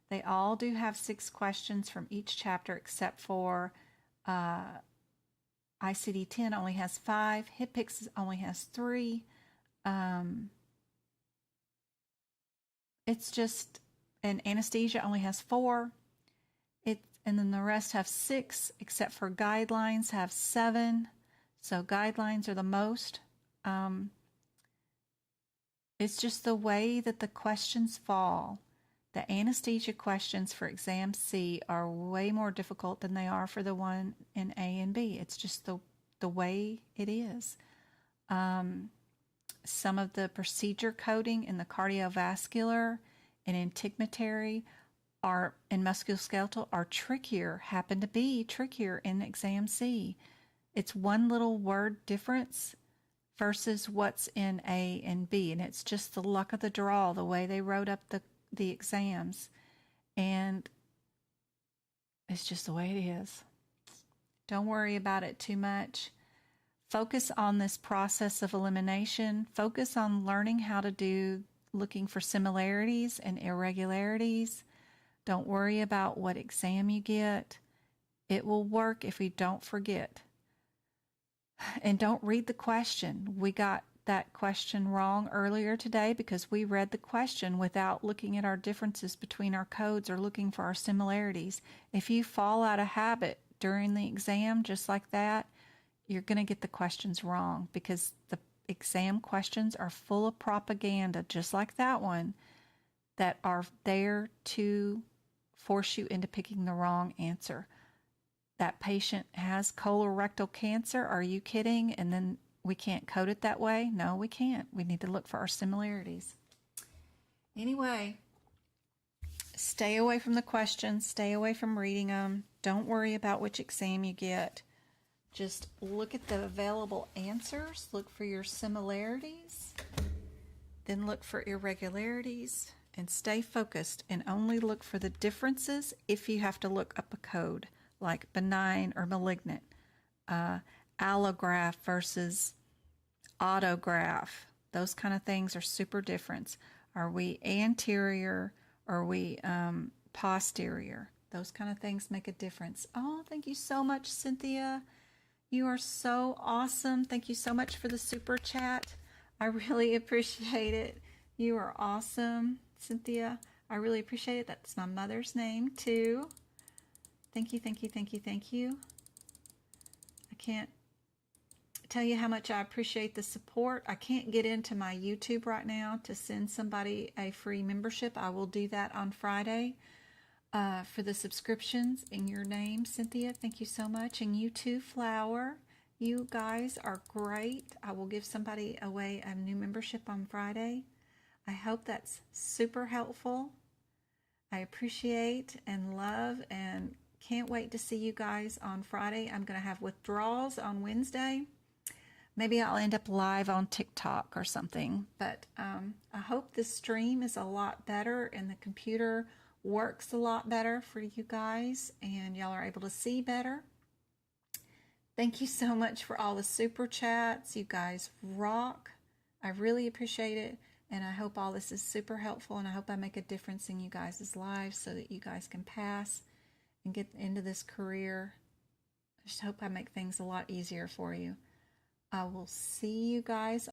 They all do have 6 questions from each chapter, except for ICD-10 only has 5. HIPICS only has 3. It's just, and anesthesia only has 4. And then the rest have 6, except for guidelines have 7. So guidelines are the most. It's just the way that the questions fall. The anesthesia questions for exam C are way more difficult than they are for the one in A and B. It's just the way it is. Some of the procedure coding in the cardiovascular and integumentary and musculoskeletal are trickier, happen to be trickier in exam C. It's one little word difference versus what's in A and B, and it's just the luck of the draw, the way they wrote up the exams, and it's just the way it is. Don't worry about it too much. Focus on this process of elimination. Focus on learning how to looking for similarities and irregularities. Don't worry about what exam you get. It will work if we don't forget. And don't read the question. We got that question wrong earlier today because we read the question without looking at our differences between our codes or looking for our similarities. If you fall out of habit during the exam just like that, you're going to get the questions wrong because the exam questions are full of propaganda, just like that one, that are there to force you into picking the wrong answer. That patient has colorectal cancer. Are you kidding? And then we can't code it that way? No, we can't. We need to look for our similarities. Anyway, stay away from the questions. Stay away from reading them. Don't worry about which exam you get. Just look at the available answers. Look for your similarities. Then look for irregularities. And stay focused and only look for the differences if you have to look up a code, like benign or malignant, allograft versus autograft. Those kind of things are super different. Are we anterior or are we posterior? Those kind of things make a difference. Oh, thank you so much, Cynthia. You are so awesome. Thank you so much for the super chat. I really appreciate it. You are awesome, Cynthia. I really appreciate it. That's my mother's name too. Thank you, thank you, thank you, thank you. I can't tell you how much I appreciate the support. I can't get into my YouTube right now to send somebody a free membership. I will do that on Friday for the subscriptions in your name, Cynthia. Thank you so much. And you too, Flower. You guys are great. I will give somebody away a new membership on Friday. I hope that's super helpful. I appreciate and love and can't wait to see you guys on Friday. I'm going to have withdrawals on Wednesday. Maybe I'll end up live on TikTok or something. But I hope this stream is a lot better and the computer works a lot better for you guys and y'all are able to see better. Thank you so much for all the super chats. You guys rock. I really appreciate it. And I hope all this is super helpful, and I hope I make a difference in you guys' lives so that you guys can pass and get into this career. I just hope I make things a lot easier for you. I will see you guys